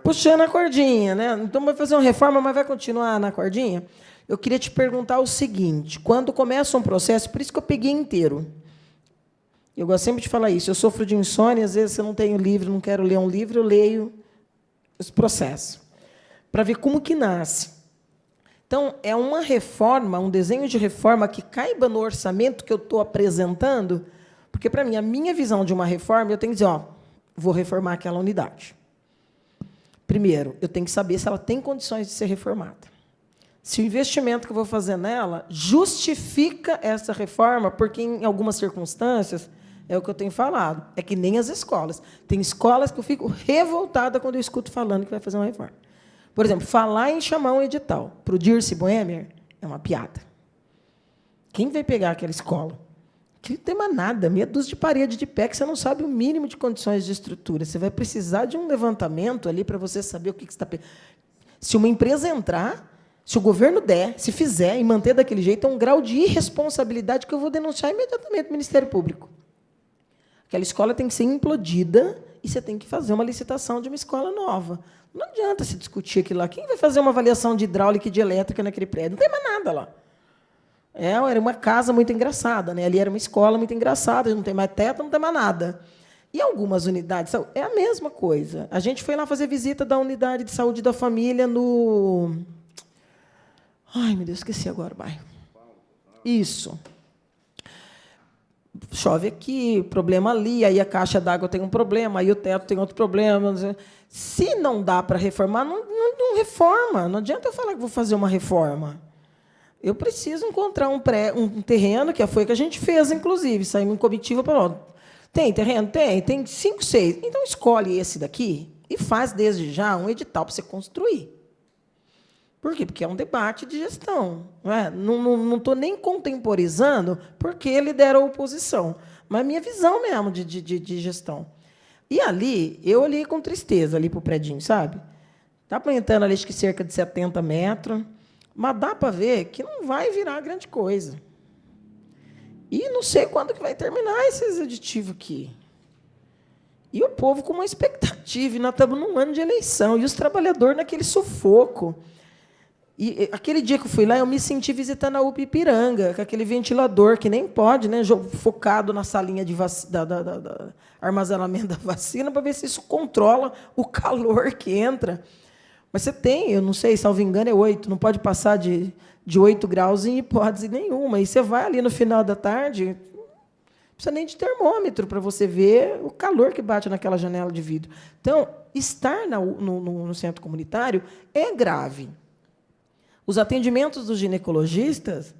puxando a cordinha, né? Então, vai fazer uma reforma, mas vai continuar na cordinha? Eu queria te perguntar o seguinte, quando começa um processo, por isso que eu peguei inteiro. Eu gosto sempre de falar isso, eu sofro de insônia, às vezes eu não tenho livro, não quero ler um livro, eu leio os processos, para ver como que nasce. Então, é uma reforma, um desenho de reforma que caiba no orçamento que eu estou apresentando, porque, para mim, a minha visão de uma reforma, eu tenho que dizer, ó, vou reformar aquela unidade. Primeiro, eu tenho que saber se ela tem condições de ser reformada. Se o investimento que eu vou fazer nela justifica essa reforma, porque, em algumas circunstâncias, é o que eu tenho falado, é que nem as escolas. Tem escolas que eu fico revoltada quando eu escuto falando que vai fazer uma reforma. Por exemplo, falar em chamar um edital para o Dirce Boehmer é uma piada. Quem vai pegar aquela escola? Que não tem mais nada, meia dúzia de parede de pé, que você não sabe o mínimo de condições de estrutura. Você vai precisar de um levantamento ali para você saber o que você está pegando. Se uma empresa entrar, se o governo der, se fizer e manter daquele jeito, é um grau de irresponsabilidade que eu vou denunciar imediatamente no Ministério Público. Aquela escola tem que ser implodida e você tem que fazer uma licitação de uma escola nova. Não adianta se discutir aquilo lá. Quem vai fazer uma avaliação de hidráulica e de elétrica naquele prédio? Não tem mais nada lá. Era uma casa muito engraçada, né? Ali era uma escola muito engraçada, não tem mais teto, não tem mais nada. E algumas unidades de saúde, é a mesma coisa. A gente foi lá fazer visita da unidade de saúde da família no... Ai, meu Deus, esqueci agora o bairro. Isso. Chove aqui, problema ali, aí a caixa d'água tem um problema, aí o teto tem outro problema. Se não dá para reformar, não reforma. Não adianta eu falar que vou fazer uma reforma. Eu preciso encontrar um terreno, que foi o que a gente fez, inclusive. Saímos em comitiva para... Tem terreno? Tem 5, 6. Então, escolhe esse daqui e faz, desde já, um edital para você construir. Por quê? Porque é um debate de gestão. Não estou nem contemporizando porque ele dera oposição, mas minha visão mesmo de gestão. E ali, eu olhei com tristeza ali para o predinho, sabe? Está aumentando ali, acho que cerca de 70 metros, mas dá para ver que não vai virar grande coisa. E não sei quando que vai terminar esses aditivos aqui. E o povo com uma expectativa, e nós estamos num ano de eleição, e os trabalhadores naquele sufoco. E aquele dia que eu fui lá, eu me senti visitando a UPA Ipiranga, com aquele ventilador que nem pode, né, focado na salinha de armazenamento da vacina, para ver se isso controla o calor que entra. Mas você tem, eu não sei, salvo engano, é 8, não pode passar de 8 graus em hipótese nenhuma. E você vai ali no final da tarde, não precisa nem de termômetro para você ver o calor que bate naquela janela de vidro. Então, estar no centro comunitário é grave. Os atendimentos dos ginecologistas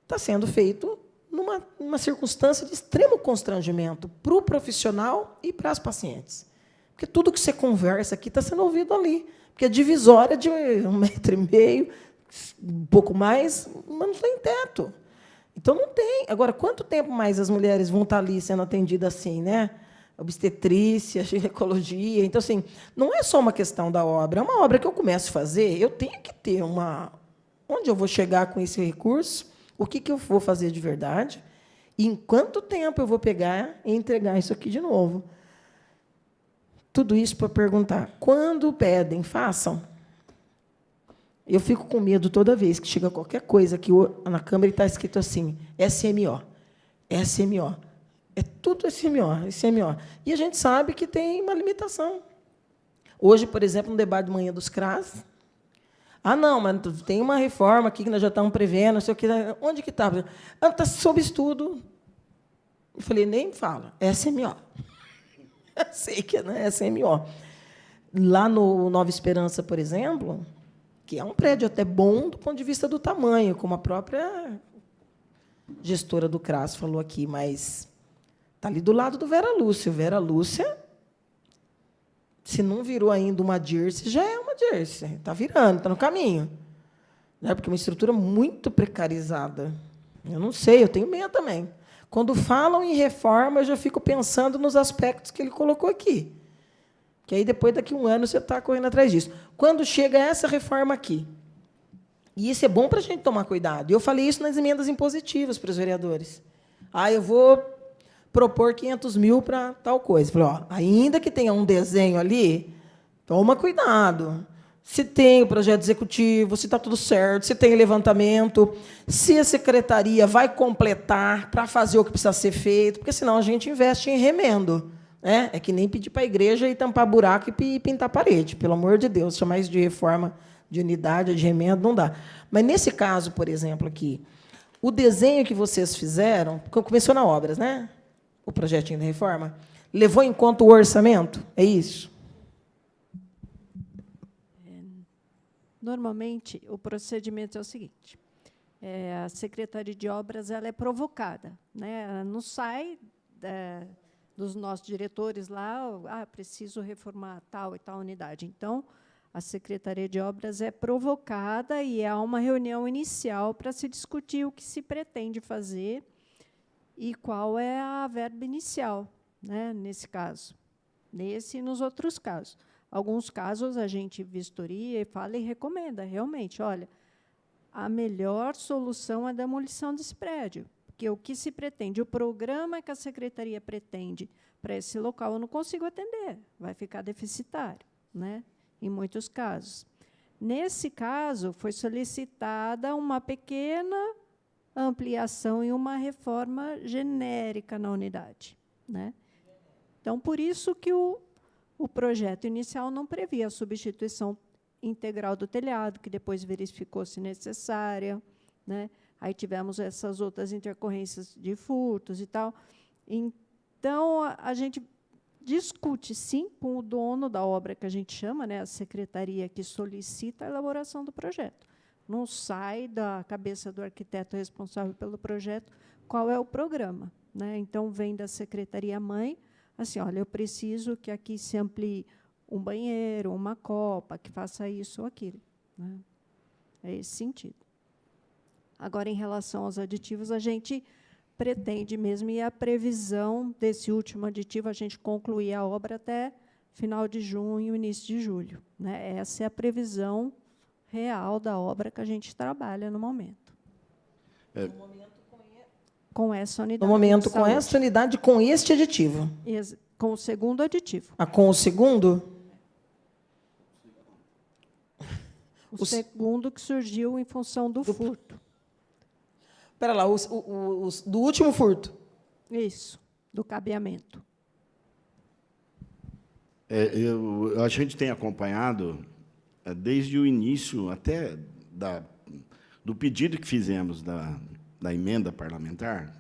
está sendo feito numa circunstância de extremo constrangimento para o profissional e para as pacientes. Porque tudo que você conversa aqui está sendo ouvido ali. Porque a divisória de 1,5 metro, um pouco mais, mas não tem teto. Então, não tem. Agora, quanto tempo mais as mulheres vão estar ali sendo atendidas assim, né? Obstetrícia, ginecologia. Então, assim, não é só uma questão da obra. É uma obra que eu começo a fazer, eu tenho que ter onde eu vou chegar com esse recurso, o que eu vou fazer de verdade, e em quanto tempo eu vou pegar e entregar isso aqui de novo. Tudo isso para perguntar. Quando pedem, façam. Eu fico com medo toda vez que chega qualquer coisa aqui na Câmara e está escrito assim, SMO, SMO. É tudo SMO, SMO. E a gente sabe que tem uma limitação. Hoje, por exemplo, no debate de manhã dos CRAS, não, mas tem uma reforma aqui que nós já estamos prevendo, não sei o que. Onde que está? Está sob estudo. Eu falei, nem fala, é SMO. Eu sei que não é SMO. Lá no Nova Esperança, por exemplo, que é um prédio até bom do ponto de vista do tamanho, como a própria gestora do CRAS falou aqui, mas está ali do lado do Vera Lúcia. O Vera Lúcia, se não virou ainda uma Dirce, já é uma Dirce. Está virando, está no caminho. Porque é uma estrutura muito precarizada. Eu não sei, eu tenho medo também. Quando falam em reforma, eu já fico pensando nos aspectos que ele colocou aqui. Que aí, depois, daqui a um ano, você está correndo atrás disso. Quando chega essa reforma aqui, e isso é bom para a gente tomar cuidado, e eu falei isso nas emendas impositivas para os vereadores. Eu vou propor 500 mil para tal coisa. Falei, ó, ainda que tenha um desenho ali, toma cuidado. Se tem o projeto executivo, se está tudo certo, se tem levantamento, se a secretaria vai completar para fazer o que precisa ser feito, porque senão a gente investe em remendo. Né? É que nem pedir para a igreja ir tampar buraco e pintar a parede, pelo amor de Deus, chamar isso de reforma de unidade, de remendo, não dá. Mas, nesse caso, por exemplo, aqui, o desenho que vocês fizeram, começou na obras, né? O projetinho da reforma, levou em conta o orçamento? É isso? Normalmente, o procedimento é o seguinte. A Secretaria de Obras ela é provocada. Né? Ela não sai dos nossos diretores lá, preciso reformar tal e tal unidade. Então, a Secretaria de Obras é provocada e há uma reunião inicial para se discutir o que se pretende fazer e qual é a verba inicial, né, nesse caso. Nesse e nos outros casos. Alguns casos, a gente vistoria e fala e recomenda, realmente, olha, a melhor solução é a demolição desse prédio, porque o que se pretende, o programa que a Secretaria pretende para esse local, eu não consigo atender, vai ficar deficitário, né? Em muitos casos. Nesse caso, foi solicitada uma pequena ampliação e uma reforma genérica na unidade. Né? Então, por isso que o projeto inicial não previa a substituição integral do telhado, que depois verificou-se necessária. Né? Aí tivemos essas outras intercorrências de furtos e tal. Então, a gente discute, sim, com o dono da obra, que a gente chama, né, a secretaria que solicita a elaboração do projeto. Não sai da cabeça do arquiteto responsável pelo projeto qual é o programa. Né? Então, vem da secretaria-mãe, assim, olha, eu preciso que aqui se amplie um banheiro, uma copa, que faça isso ou aquilo. Né? É esse sentido. Agora, em relação aos aditivos, a gente pretende mesmo, e a previsão desse último aditivo, a gente concluir a obra até final de junho, início de julho. Né? Essa é a previsão real da obra que a gente trabalha no momento. Com essa unidade. No momento, com essa unidade, com este aditivo. Com o segundo aditivo. Com o segundo? O segundo que surgiu em função do furto. Espera lá, do último furto. Isso, do cabeamento. A gente tem acompanhado, desde o início, até do pedido que fizemos da emenda parlamentar,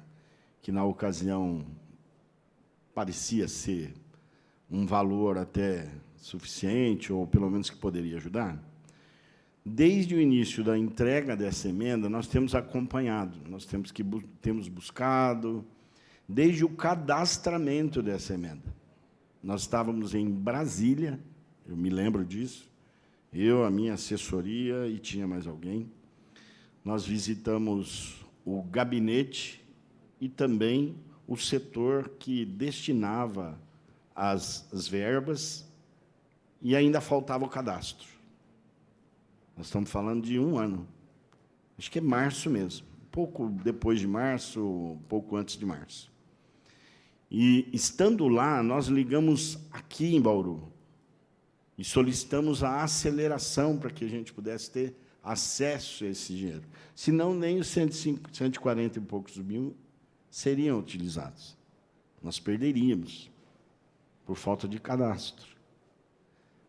que, na ocasião, parecia ser um valor até suficiente, ou, pelo menos, que poderia ajudar. Desde o início da entrega dessa emenda, nós temos acompanhado, temos buscado, desde o cadastramento dessa emenda. Nós estávamos em Brasília, eu me lembro disso, eu, a minha assessoria, e tinha mais alguém. Nós visitamos o gabinete e também o setor que destinava as verbas, e ainda faltava o cadastro. Nós estamos falando de um ano. Acho que é março mesmo. Pouco depois de março, pouco antes de março. E, estando lá, nós ligamos aqui em Bauru e solicitamos a aceleração para que a gente pudesse ter acesso a esse dinheiro. Senão, nem os 140 e poucos mil seriam utilizados. Nós perderíamos, por falta de cadastro.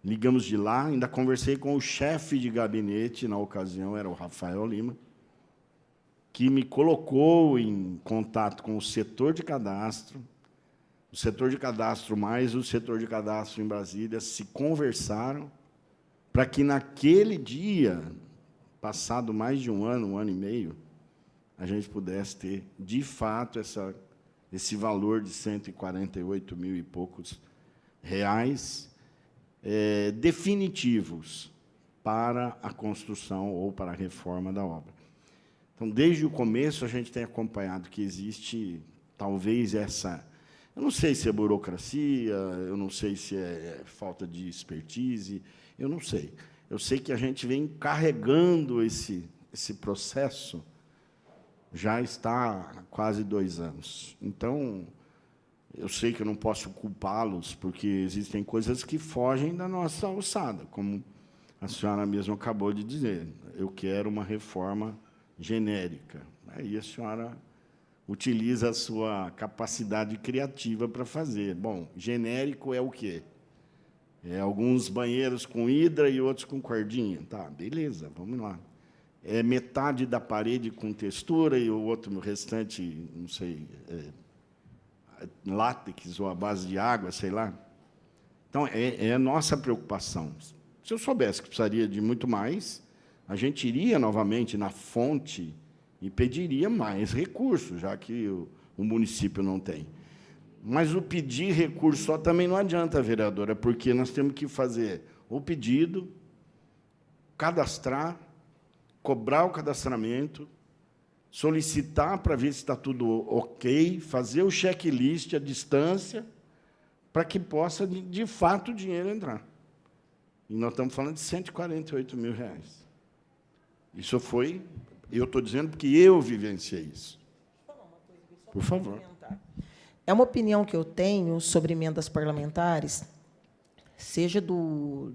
Ligamos de lá, ainda conversei com o chefe de gabinete, na ocasião era o Rafael Lima, que me colocou em contato com o setor de cadastro mais o setor de cadastro em Brasília se conversaram para que, naquele dia, passado mais de um ano e meio, a gente pudesse ter, de fato, esse valor de 148 mil e poucos reais, definitivos para a construção ou para a reforma da obra. Então, desde o começo, a gente tem acompanhado que existe, talvez, eu não sei se é burocracia, eu não sei se é falta de expertise, eu não sei. Eu sei que a gente vem carregando esse processo, já está há quase 2 anos. Então, Eu sei que eu não posso culpá-los, porque existem coisas que fogem da nossa alçada, como a senhora mesmo acabou de dizer. Eu quero uma reforma genérica. Aí a senhora utiliza a sua capacidade criativa para fazer. Bom, genérico é o quê? É alguns banheiros com hidra e outros com cordinha. Tá, beleza, vamos lá. É metade da parede com textura e o outro, o restante, não sei, látex ou à base de água, sei lá. Então, é a nossa preocupação. Se eu soubesse que precisaria de muito mais, a gente iria novamente na fonte e pediria mais recursos, já que o município não tem. Mas o pedir recurso só também não adianta, vereadora, porque nós temos que fazer o pedido, cadastrar, cobrar o cadastramento, solicitar para ver se está tudo ok, fazer o checklist à distância, para que possa, de fato, o dinheiro entrar. E nós estamos falando de R$148 mil. Isso foi... Eu estou dizendo porque eu vivenciei isso. Por favor. É uma opinião que eu tenho sobre emendas parlamentares, seja do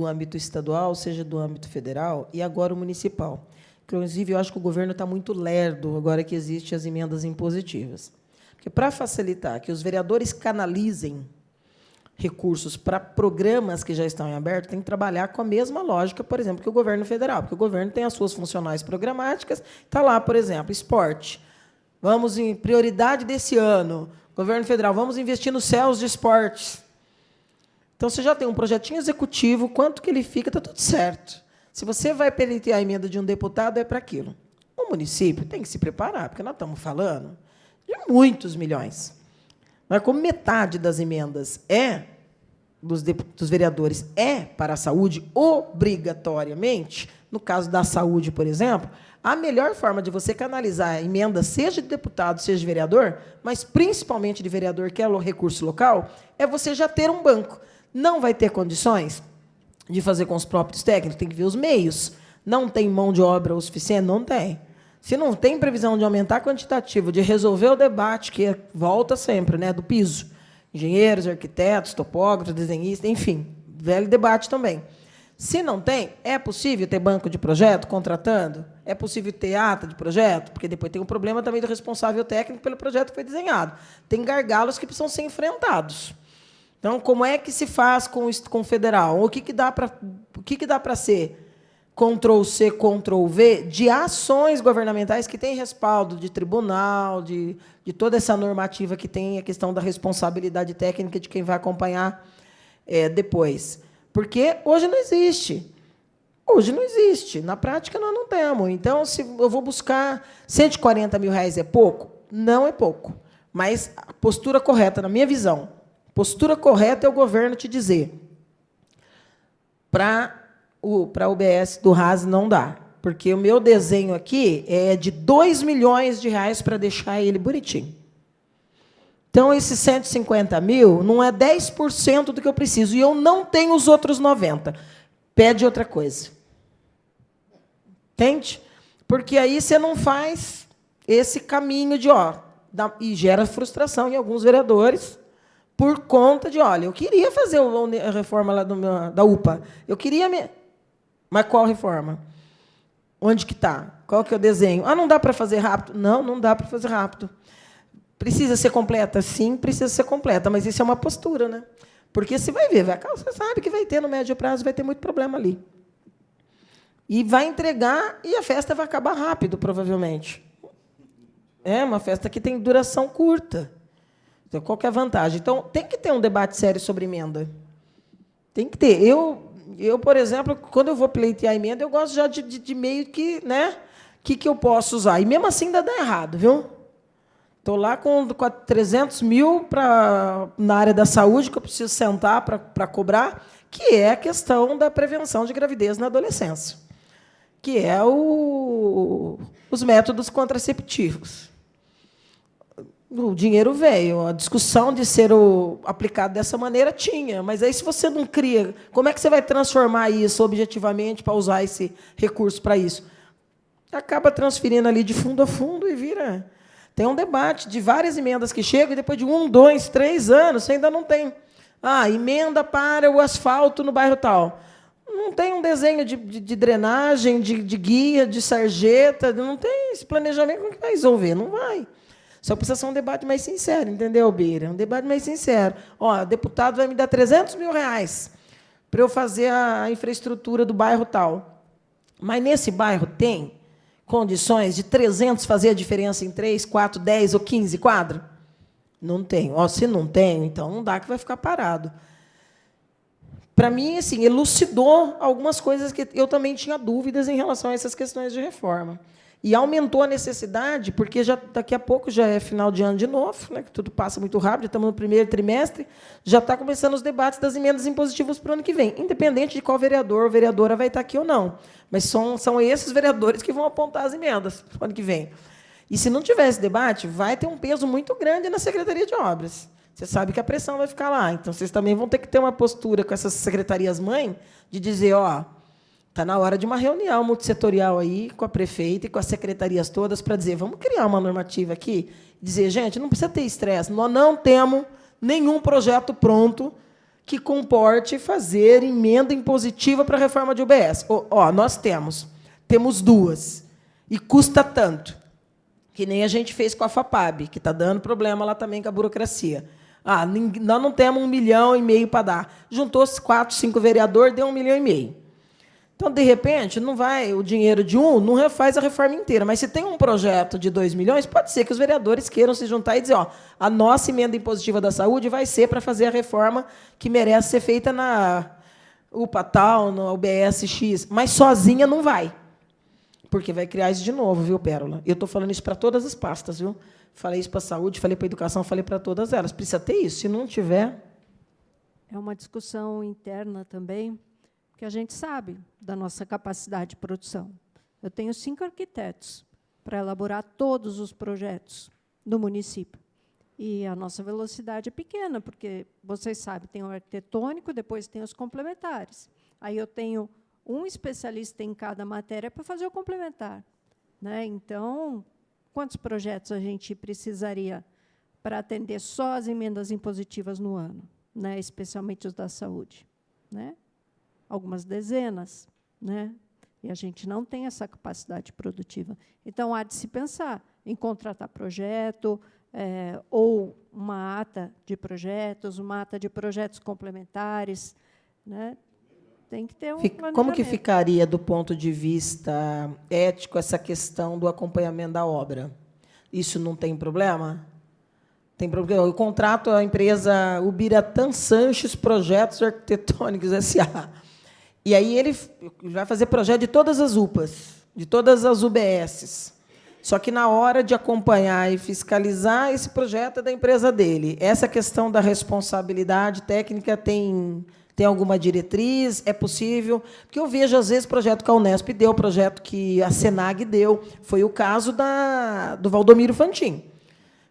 âmbito estadual, seja do âmbito federal, e agora o municipal. Inclusive, eu acho que o governo está muito lerdo agora que existem as emendas impositivas. Porque, para facilitar que os vereadores canalizem recursos para programas que já estão em aberto, tem que trabalhar com a mesma lógica, por exemplo, que o governo federal, porque o governo tem as suas funcionais programáticas, está lá, por exemplo, esporte. Vamos em prioridade desse ano, governo federal, vamos investir nos céus de esportes. Então, você já tem um projetinho executivo, quanto que ele fica, está tudo certo. Se você vai pleitear a emenda de um deputado, é para aquilo. O município tem que se preparar, porque nós estamos falando de muitos milhões. Mas como metade das emendas dos vereadores é para a saúde, obrigatoriamente, no caso da saúde, por exemplo, a melhor forma de você canalizar a emenda, seja de deputado, seja de vereador, mas principalmente de vereador, que é o recurso local, é você já ter um banco. Não vai ter condições de fazer com os próprios técnicos, tem que ver os meios. Não tem mão de obra o suficiente? Não tem. Se não tem previsão de aumentar quantitativo, de resolver o debate, que volta sempre, né, do piso, engenheiros, arquitetos, topógrafos, desenhistas, enfim, velho debate também. Se não tem, é possível ter banco de projeto contratando? É possível ter ata de projeto? Porque depois tem um problema também do responsável técnico pelo projeto que foi desenhado. Tem gargalos que precisam ser enfrentados. Então, como é que se faz com o federal? O que dá para ser Ctrl+C, Ctrl+V de ações governamentais que têm respaldo de tribunal, de toda essa normativa que tem a questão da responsabilidade técnica de quem vai acompanhar depois. Porque hoje não existe. Hoje não existe. Na prática, nós não temos. Então, se eu vou buscar R$140 mil é pouco? Não é pouco. Mas a postura correta, na minha visão, postura correta é o governo te dizer para a UBS do RAS não dá, porque o meu desenho aqui é de R$2 milhões para deixar ele bonitinho. Então, esses 150 mil não é 10% do que eu preciso, e eu não tenho os outros 90. Pede outra coisa. Entende? Porque aí você não faz esse caminho de... e gera frustração em alguns vereadores, por conta de, olha, eu queria fazer a reforma lá da UPA. Eu queria... Mas qual reforma? Onde que está? Qual que é o desenho? Não dá para fazer rápido? Não, não dá para fazer rápido. Precisa ser completa? Sim, precisa ser completa, mas isso é uma postura, né? Porque você vai ver, você sabe que vai ter no médio prazo, vai ter muito problema ali. E vai entregar e a festa vai acabar rápido, provavelmente. É uma festa que tem duração curta. Então, qual que é a vantagem? Então, tem que ter um debate sério sobre emenda. Tem que ter. Eu, por exemplo, quando eu vou pleitear a emenda, eu gosto já de meio que, né? Que eu posso usar. E mesmo assim ainda dá errado, viu? Estou lá com 300 mil na área da saúde, que eu preciso sentar para cobrar, que é a questão da prevenção de gravidez na adolescência, que é os métodos contraceptivos. O dinheiro veio, a discussão de ser aplicado dessa maneira tinha, mas aí se você não cria, como é que você vai transformar isso objetivamente para usar esse recurso para isso? Acaba transferindo ali de fundo a fundo e vira... Tem um debate de várias emendas que chegam e depois de 1, 2, 3 anos você ainda não tem. Emenda para o asfalto no bairro tal. Não tem um desenho de drenagem, de guia, de sarjeta, não tem esse planejamento. Como que vai resolver? Não vai. Só precisa ser um debate mais sincero, entendeu, Beira? Um debate mais sincero. O deputado vai me dar R$300 mil para eu fazer a infraestrutura do bairro tal. Mas nesse bairro tem condições de 300 fazer a diferença em 3, 4, 10 ou 15 quadros? Não tem. Se não tem, então não dá, que vai ficar parado. Para mim, assim, elucidou algumas coisas que eu também tinha dúvidas em relação a essas questões de reforma. E aumentou a necessidade, porque daqui a pouco já é final de ano de novo, né, que tudo passa muito rápido, estamos no primeiro trimestre, já está começando os debates das emendas impositivas para o ano que vem, independente de qual vereador ou vereadora vai estar aqui ou não. Mas são esses vereadores que vão apontar as emendas para o ano que vem. E, se não tiver esse debate, vai ter um peso muito grande na Secretaria de Obras. Você sabe que a pressão vai ficar lá. Então, vocês também vão ter que ter uma postura com essas secretarias-mãe de dizer, está na hora de uma reunião multissetorial aí com a prefeita e com as secretarias todas para dizer, vamos criar uma normativa aqui, dizer, gente, não precisa ter estresse, nós não temos nenhum projeto pronto que comporte fazer emenda impositiva para a reforma de UBS. Nós temos 2, e custa tanto, que nem a gente fez com a FAPAB, que está dando problema lá também com a burocracia. Nós não temos 1,5 milhão para dar. Juntou 4, 5 vereadores, deu 1,5 milhão. Então, de repente, não vai o dinheiro de não refaz a reforma inteira. Mas se tem um projeto de 2 milhões, pode ser que os vereadores queiram se juntar e dizer, a nossa emenda impositiva da saúde vai ser para fazer a reforma que merece ser feita na UPA tal, no UBS X. Mas sozinha não vai. Porque vai criar isso de novo, viu, Pérola? Eu estou falando isso para todas as pastas, viu? Falei isso para a saúde, falei para a educação, falei para todas elas. Precisa ter isso. Se não tiver... É uma discussão interna também, que a gente sabe da nossa capacidade de produção. Eu tenho 5 arquitetos para elaborar todos os projetos do município. E a nossa velocidade é pequena, porque, vocês sabem, tem o arquitetônico, depois tem os complementares. Aí eu tenho um especialista em cada matéria para fazer o complementar. Né? Então, quantos projetos a gente precisaria para atender só as emendas impositivas no ano, né? Especialmente os da saúde? Né? Algumas dezenas. Né? E a gente não tem essa capacidade produtiva. Então, há de se pensar em contratar projeto, ou uma ata de projetos, uma ata de projetos complementares. Né? Tem que ter um planejamento. Como que ficaria, do ponto de vista ético, essa questão do acompanhamento da obra? Isso não tem problema? Tem problema. Eu contrato a empresa Ubiratã Sanches Projetos Arquitetônicos S.A. E aí ele vai fazer projeto de todas as UPAs, de todas as UBSs. Só que, na hora de acompanhar e fiscalizar, esse projeto é da empresa dele. Essa questão da responsabilidade técnica tem alguma diretriz? É possível? Porque eu vejo, às vezes, projeto que a Unesp deu, projeto que a Senag deu. Foi o caso do Valdomiro Fantin.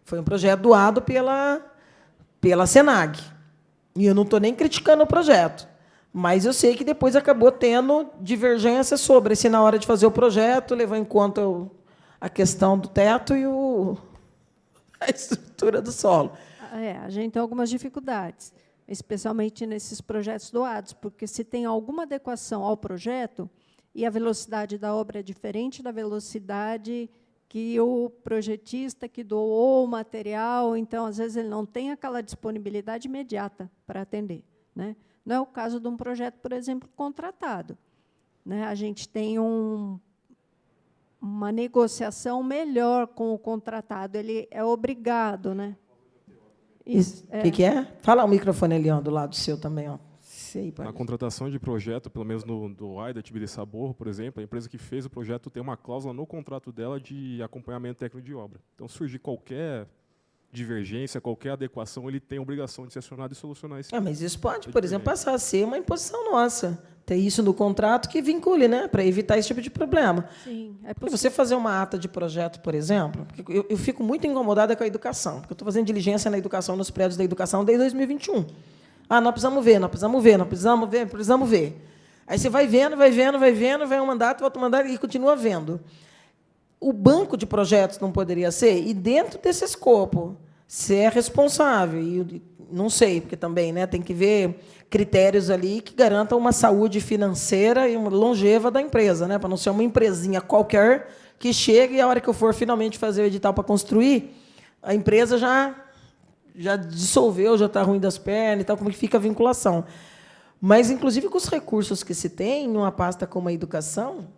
Foi um projeto doado pela Senag. E eu não estou nem criticando o projeto. Mas eu sei que depois acabou tendo divergência sobre se, na hora de fazer o projeto, levou em conta a questão do teto e a estrutura do solo. A gente tem algumas dificuldades, especialmente nesses projetos doados, porque, se tem alguma adequação ao projeto e a velocidade da obra é diferente da velocidade que o projetista que doou o material, então, às vezes, ele não tem aquela disponibilidade imediata para atender. Né? Não é o caso de um projeto, por exemplo, contratado. Né? A gente tem uma negociação melhor com o contratado, ele é obrigado. Né? O que é? Fala o microfone ali, do lado seu também. Na contratação de projeto, pelo menos do AIDA, Tibiri Sabor, por exemplo, a empresa que fez o projeto tem uma cláusula no contrato dela de acompanhamento técnico de obra. Então, se surgir qualquer divergência, qualquer adequação, ele tem a obrigação de ser acionado e solucionar isso. Mas isso pode, por exemplo, passar a ser uma imposição nossa. Ter isso no contrato que vincule, né, para evitar esse tipo de problema. Sim, é possível. Você fazer uma ata de projeto, por exemplo, eu fico muito incomodada com a educação, porque eu estou fazendo diligência na educação, nos prédios da educação, desde 2021. Nós precisamos ver, nós precisamos ver, nós precisamos ver, precisamos ver. Aí você vai vendo, vai um mandato, outro mandato, e continua vendo. o banco de projetos não poderia ser? E dentro desse escopo, se é responsável, e não sei, porque também, né, tem que ver critérios ali que garantam uma saúde financeira e uma longeva da empresa, né, para não ser uma empresinha qualquer que chegue e a hora que eu for finalmente fazer o edital para construir, a empresa já dissolveu, já está ruim das pernas e tal, como que fica a vinculação. Mas, inclusive, com os recursos que se tem em uma pasta como a educação,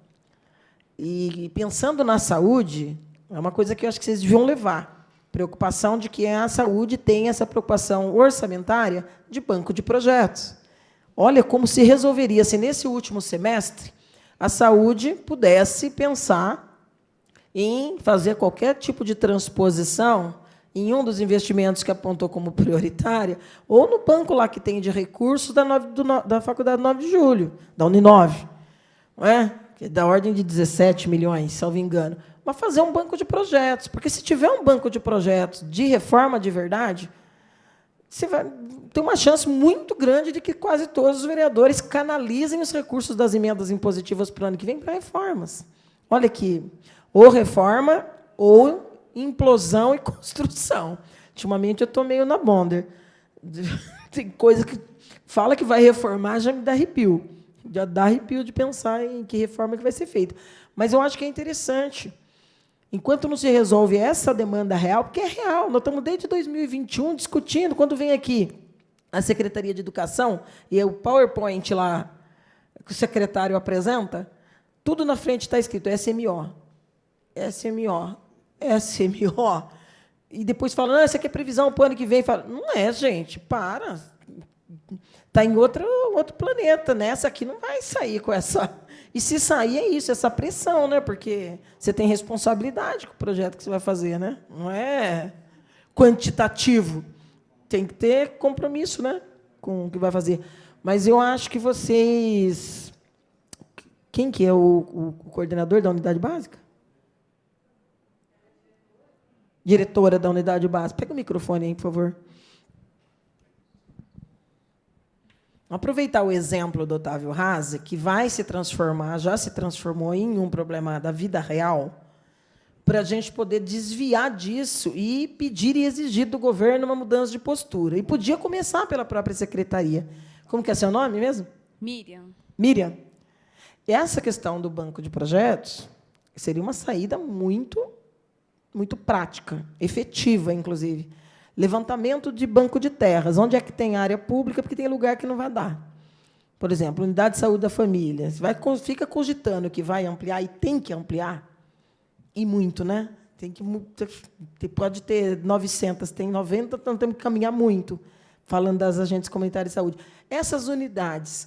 e pensando na saúde, é uma coisa que eu acho que vocês deviam levar. Preocupação de que a saúde tem essa preocupação orçamentária de banco de projetos. Olha como se resolveria se, nesse último semestre, a saúde pudesse pensar em fazer qualquer tipo de transposição em um dos investimentos que apontou como prioritária, ou no banco lá que tem de recursos da Faculdade 9 de Julho, da Uninove, não é? Que é da ordem de 17 milhões, salvo engano, mas fazer um banco de projetos, porque se tiver um banco de projetos de reforma de verdade, você vai ter uma chance muito grande de que quase todos os vereadores canalizem os recursos das emendas impositivas para o ano que vem para reformas. Olha aqui, ou reforma ou implosão e construção. Ultimamente eu estou meio na Bonder. Tem coisa que fala que vai reformar, já me dá arrepio. Já dá arrepio de pensar em que reforma que vai ser feita. Mas eu acho que é interessante. Enquanto não se resolve essa demanda real, porque é real, nós estamos desde 2021 discutindo, quando vem aqui a Secretaria de Educação, e o PowerPoint lá que o secretário apresenta, tudo na frente está escrito SMO, SMO, SMO. E depois fala, não, isso aqui é previsão para o ano que vem. Fala, não é, gente, para. Está em outro planeta, né? Essa aqui não vai sair com essa... E se sair, é isso, essa pressão, né? Porque você tem responsabilidade com o projeto que você vai fazer, né? Não é quantitativo. Tem que ter compromisso, né, com o que vai fazer. Mas eu acho que vocês... Quem que é o coordenador da unidade básica? Diretora da unidade básica. Pega o microfone aí, por favor. Aproveitar o exemplo do Otávio Haase, que vai se transformar, já se transformou em um problema da vida real, para a gente poder desviar disso e pedir e exigir do governo uma mudança de postura. E podia começar pela própria secretaria. Como que é seu nome mesmo? Miriam. Miriam. Essa questão do banco de projetos seria uma saída muito prática, efetiva, inclusive. Levantamento de banco de terras. Onde é que tem área pública? Porque tem lugar que não vai dar. Por exemplo, unidade de saúde da família. Você fica cogitando que vai ampliar, e tem que ampliar, e muito, né? Pode ter 900, tem 90, então temos que caminhar muito, falando das agentes comunitárias de saúde. Essas unidades,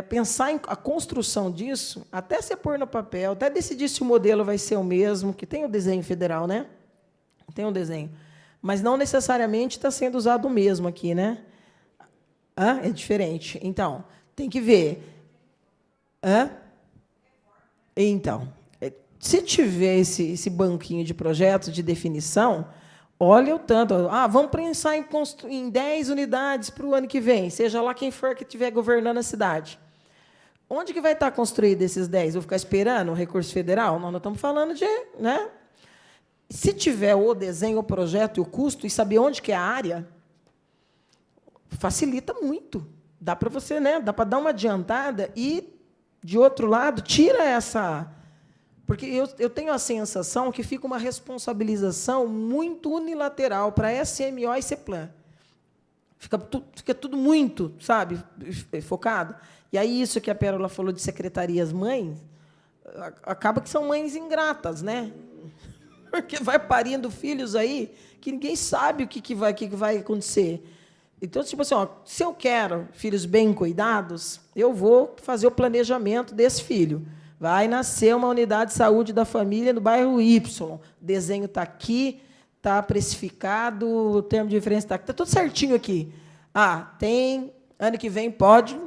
pensar em a construção disso, até se pôr no papel, até decidir se o modelo vai ser o mesmo, que tem o desenho federal, né? Tem um desenho. Mas não necessariamente está sendo usado o mesmo aqui, né? É diferente. Então, tem que ver. Então, se tiver esse banquinho de projetos de definição, olha o tanto. Vamos pensar em 10 unidades para o ano que vem, seja lá quem for que estiver governando a cidade. Onde que vai estar construído esses 10? Vou ficar esperando o recurso federal? Não, nós estamos falando de... Né? Se tiver o desenho, o projeto e o custo, e saber onde que é a área, facilita muito. Dá para você, né? Dá para dar uma adiantada e, de outro lado, tira essa... Porque eu tenho a sensação que fica uma responsabilização muito unilateral para SMO e CEPLAN. Fica tudo muito, sabe, focado. E aí, isso que a Pérola falou de secretarias mães, acaba que são mães ingratas, né? Porque vai parindo filhos aí que ninguém sabe o que vai acontecer. Então, tipo assim, se eu quero filhos bem cuidados, eu vou fazer o planejamento desse filho. Vai nascer uma unidade de saúde da família no bairro Y. O desenho está aqui, está precificado, o termo de referência está aqui. Está tudo certinho aqui. Tem... Ano que vem pode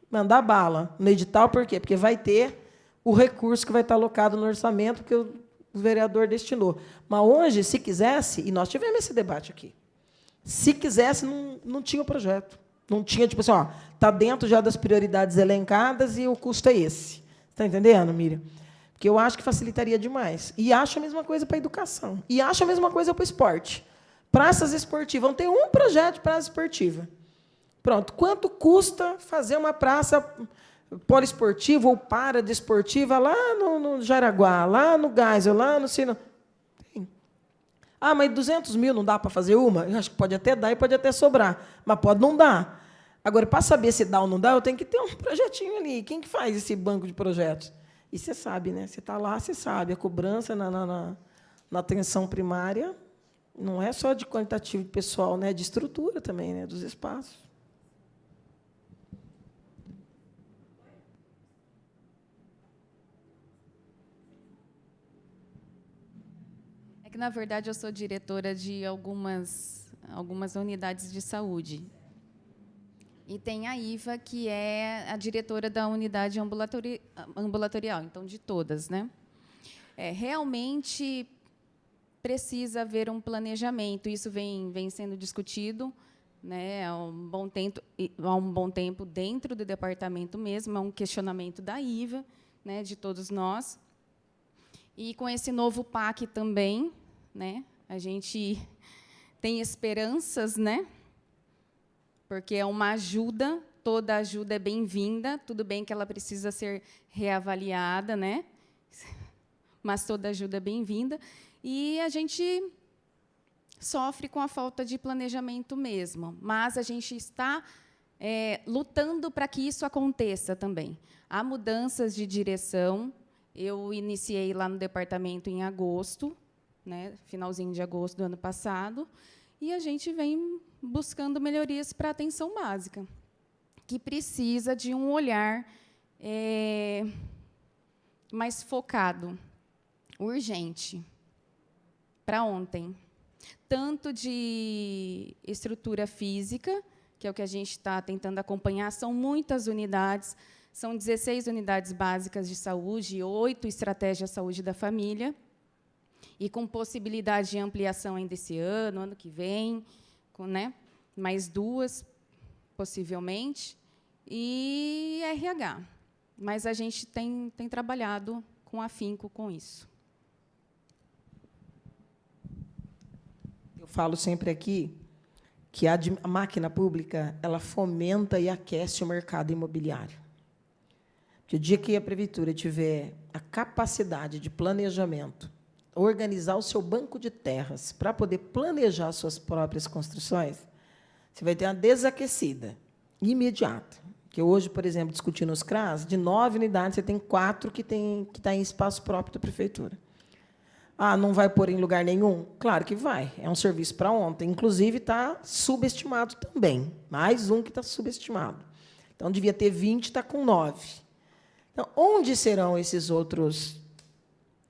mandar bala no edital. Por quê? Porque vai ter o recurso que vai estar alocado no orçamento que o vereador destinou. Mas hoje, se quisesse, e nós tivemos esse debate aqui, se quisesse, não tinha o projeto. Não tinha, tipo assim, está dentro já das prioridades elencadas e o custo é esse. Está entendendo, Miriam? Porque eu acho que facilitaria demais. E acho a mesma coisa para a educação. E acho a mesma coisa para o esporte. Praças esportivas. Vão ter um projeto de praça esportiva. Pronto. Quanto custa fazer uma praça poliesportiva ou paradesportiva lá no Jaraguá, lá no Geisel, lá no Sino? Ah, mas 200 mil não dá para fazer uma? Eu acho que pode até dar e pode até sobrar. Mas pode não dar. Agora, para saber se dá ou não dá, eu tenho que ter um projetinho ali. Quem que faz esse banco de projetos? E você sabe, né? Você está lá, você sabe. A cobrança na atenção primária não é só de quantitativo pessoal, né? De estrutura também, né? Dos espaços. É que, na verdade, eu sou diretora de algumas unidades de saúde. E tem a Iva, que é a diretora da unidade ambulatorial, então, de todas, né? Realmente precisa haver um planejamento, isso vem sendo discutido, né, há um bom tempo dentro do departamento mesmo, é um questionamento da Iva, né, de todos nós. E com esse novo PAC também, né, a gente tem esperanças, né? Porque é uma ajuda, toda ajuda é bem-vinda, tudo bem que ela precisa ser reavaliada, né? Mas toda ajuda é bem-vinda. E a gente sofre com a falta de planejamento mesmo, mas a gente está lutando para que isso aconteça também. Há mudanças de direção, eu iniciei lá no departamento em agosto, né, finalzinho de agosto do ano passado, e a gente vem buscando melhorias para a atenção básica, que precisa de um olhar mais focado, urgente, para ontem. Tanto de estrutura física, que é o que a gente está tentando acompanhar, são muitas unidades, são 16 unidades básicas de saúde, 8 estratégias de saúde da família, e com possibilidade de ampliação ainda esse ano que vem, né, mais 2, possivelmente, e RH. Mas a gente tem trabalhado com afinco com isso. Eu falo sempre aqui que a máquina pública ela fomenta e aquece o mercado imobiliário. Porque o dia que a prefeitura tiver a capacidade de planejamento, organizar o seu banco de terras para poder planejar suas próprias construções, você vai ter uma desaquecida imediata. Que hoje, por exemplo, discutindo os CRAS, de 9 unidades, você tem 4 que está em espaço próprio da prefeitura. Ah, não vai pôr em lugar nenhum? Claro que vai. É um serviço para ontem. Inclusive, está subestimado também. Mais um que está subestimado. Então, devia ter 20, está com 9. Então, onde serão esses outros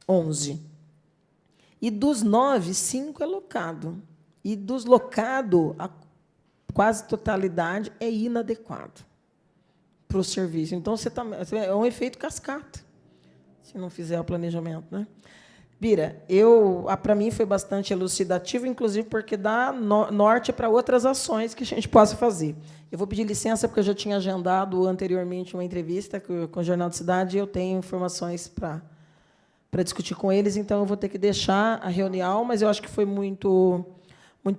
11? E dos 9, 5 é locado. E dos locados, a quase totalidade é inadequado para o serviço. Então, é um efeito cascata, se não fizer o planejamento, né? Bira, para mim foi bastante elucidativo, inclusive porque dá norte para outras ações que a gente possa fazer. Eu vou pedir licença, porque eu já tinha agendado anteriormente uma entrevista com o Jornal da Cidade, e eu tenho informações para discutir com eles, então eu vou ter que deixar a reunião, mas eu acho que foi muito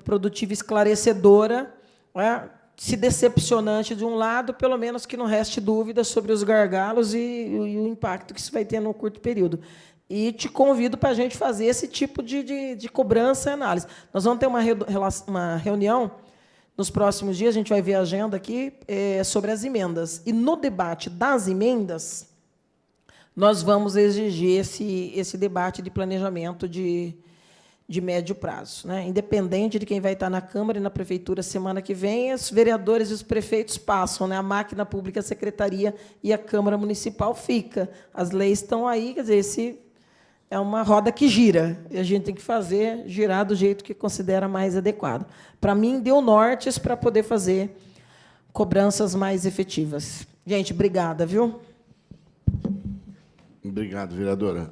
produtiva e esclarecedora, né? Se decepcionante de um lado, pelo menos que não reste dúvida sobre os gargalos e o impacto que isso vai ter no curto período. E te convido para a gente fazer esse tipo de cobrança e análise. Nós vamos ter uma reunião nos próximos dias, a gente vai ver a agenda aqui, sobre as emendas. E, no debate das emendas, nós vamos exigir esse debate de planejamento de médio prazo, né? Independente de quem vai estar na Câmara e na Prefeitura semana que vem, os vereadores e os prefeitos passam, né? A máquina pública, a Secretaria e a Câmara Municipal fica. As leis estão aí, quer dizer, é uma roda que gira, e a gente tem que fazer girar do jeito que considera mais adequado. Para mim, deu nortes para poder fazer cobranças mais efetivas. Gente, obrigada, viu? Obrigado, vereadora.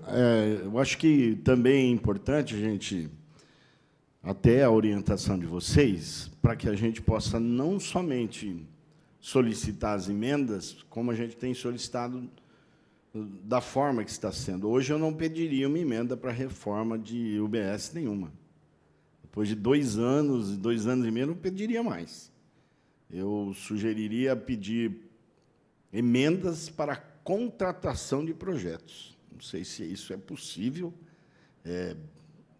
Eu acho que também é importante a gente, até a orientação de vocês, para que a gente possa não somente solicitar as emendas, como a gente tem solicitado da forma que está sendo. Hoje eu não pediria uma emenda para a reforma de UBS nenhuma. Depois de 2 anos e meio, eu não pediria mais. Eu sugeriria pedir emendas para a contratação de projetos. Não sei se isso é possível,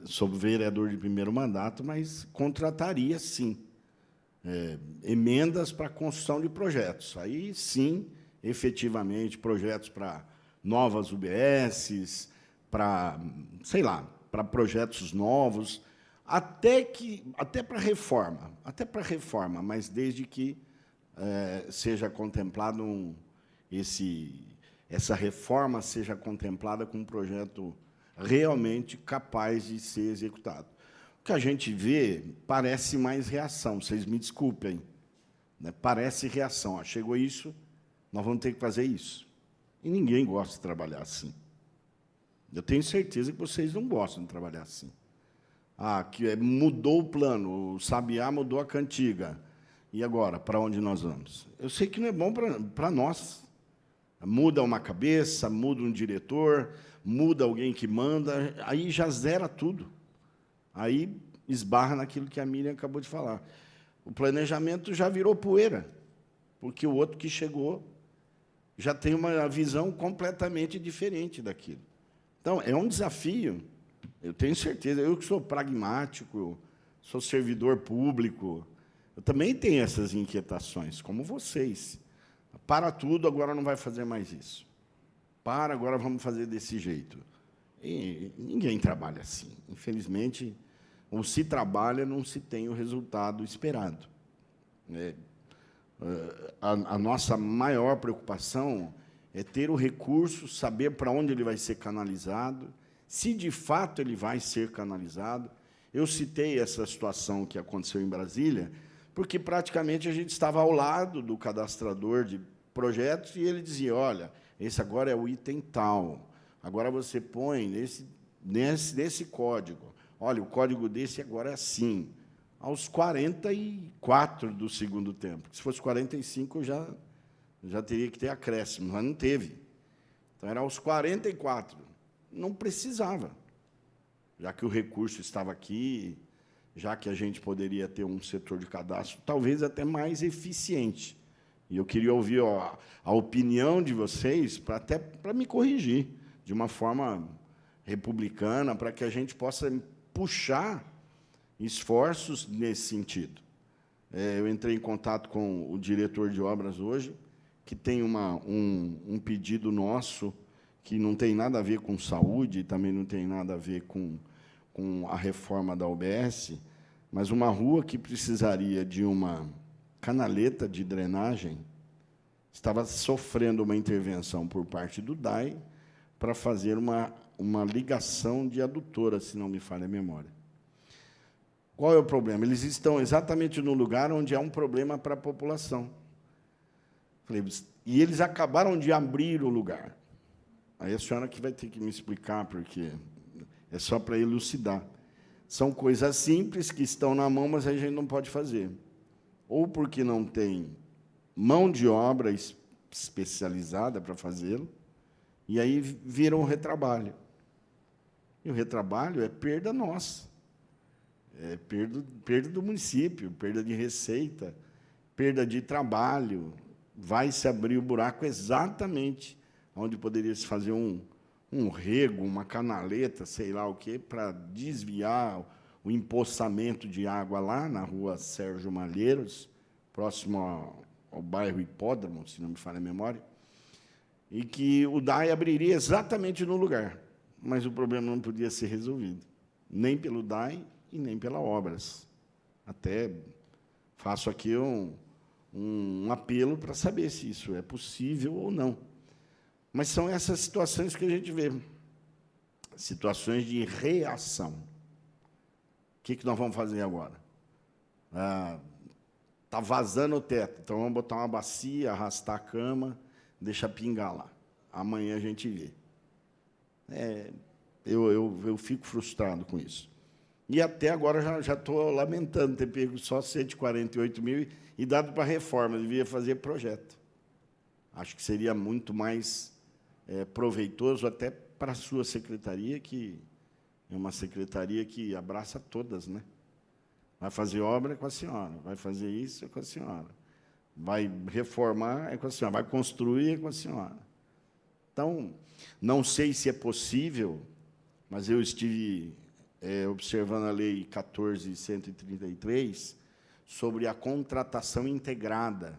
sou vereador de primeiro mandato, mas contrataria, sim, emendas para a construção de projetos. Aí, sim, efetivamente, projetos para novas UBSs, para, sei lá, para projetos novos, até para reforma, mas desde que seja contemplado essa reforma seja contemplada com um projeto realmente capaz de ser executado. O que a gente vê parece mais reação, vocês me desculpem, né? Parece reação. Ah, chegou isso, nós vamos ter que fazer isso. E ninguém gosta de trabalhar assim. Eu tenho certeza que vocês não gostam de trabalhar assim. Ah, que mudou o plano, o Sabiá mudou a cantiga. E agora, para onde nós vamos? Eu sei que não é bom para nós. Muda uma cabeça, muda um diretor, muda alguém que manda, aí já zera tudo. Aí esbarra naquilo que a Miriam acabou de falar. O planejamento já virou poeira, porque o outro que chegou já tem uma visão completamente diferente daquilo. Então, é um desafio, eu tenho certeza. Eu que sou pragmático, sou servidor público, eu também tenho essas inquietações, como vocês. Para tudo, agora não vai fazer mais isso. Para, agora vamos fazer desse jeito. E ninguém trabalha assim. Infelizmente, ou se trabalha, não se tem o resultado esperado. A nossa maior preocupação é ter o recurso, saber para onde ele vai ser canalizado, se de fato ele vai ser canalizado. Eu citei essa situação que aconteceu em Brasília, porque praticamente a gente estava ao lado do cadastrador de projetos e ele dizia, olha, esse agora é o item tal, agora você põe nesse código, olha, o código desse agora é assim, aos 44 do segundo tempo. Se fosse 45, eu já teria que ter acréscimo, mas não teve. Então, era aos 44. Não precisava, já que o recurso estava aqui, já que a gente poderia ter um setor de cadastro talvez até mais eficiente. E eu queria ouvir a opinião de vocês até para me corrigir de uma forma republicana, para que a gente possa puxar esforços nesse sentido. Eu entrei em contato com o diretor de obras hoje, que tem um pedido nosso que não tem nada a ver com saúde, também não tem nada a ver com a reforma da UBS, mas uma rua que precisaria de uma canaleta de drenagem estava sofrendo uma intervenção por parte do DAI para fazer uma ligação de adutora, se não me falha a memória. Qual é o problema? Eles estão exatamente no lugar onde há um problema para a população. E eles acabaram de abrir o lugar. Aí a senhora que vai ter que me explicar, porque é só para elucidar. São coisas simples que estão na mão, mas a gente não pode fazer. Ou porque não tem mão de obra especializada para fazê-lo, e aí vira um retrabalho. E o retrabalho é perda nossa. É perda do município, perda de receita, perda de trabalho. Vai se abrir o buraco exatamente onde poderia se fazer um rego, uma canaleta, sei lá o quê, para desviar o empoçamento de água lá na rua Sérgio Malheiros, próximo ao bairro Hipódromo, se não me falha a memória, e que o DAI abriria exatamente no lugar, mas o problema não podia ser resolvido, nem pelo DAI e nem pela Obras. Até faço aqui um apelo para saber se isso é possível ou não. Mas são essas situações que a gente vê, situações de reação. O que nós vamos fazer agora? Está vazando o teto, então vamos botar uma bacia, arrastar a cama, deixar pingar lá. Amanhã a gente vê. Eu fico frustrado com isso. E até agora já estou lamentando ter pego só 148 mil e dado para a reforma, devia fazer projeto. Acho que seria muito mais proveitoso até para a sua secretaria, que é uma secretaria que abraça todas, né? Vai fazer obra é com a senhora, vai fazer isso é com a senhora, vai reformar é com a senhora, vai construir é com a senhora. Então, não sei se é possível, mas eu estive observando a Lei 14.133 sobre a contratação integrada.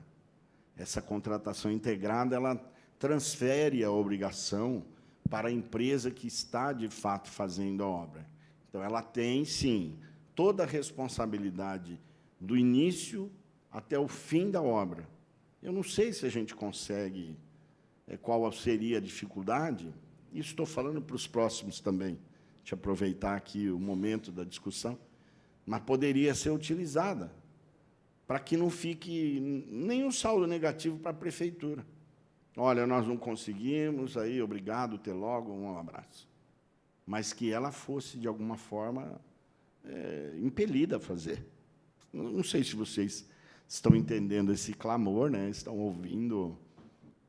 Essa contratação integrada, ela transfere a obrigação para a empresa que está, de fato, fazendo a obra. Então, ela tem, sim, toda a responsabilidade do início até o fim da obra. Eu não sei se a gente consegue, qual seria a dificuldade, isso estou falando para os próximos também, deixa eu aproveitar aqui o momento da discussão, mas poderia ser utilizada para que não fique nenhum saldo negativo para a prefeitura. Olha, nós não conseguimos, aí, obrigado, até logo, um abraço. Mas que ela fosse, de alguma forma, impelida a fazer. Não sei se vocês estão entendendo esse clamor, né? Estão ouvindo.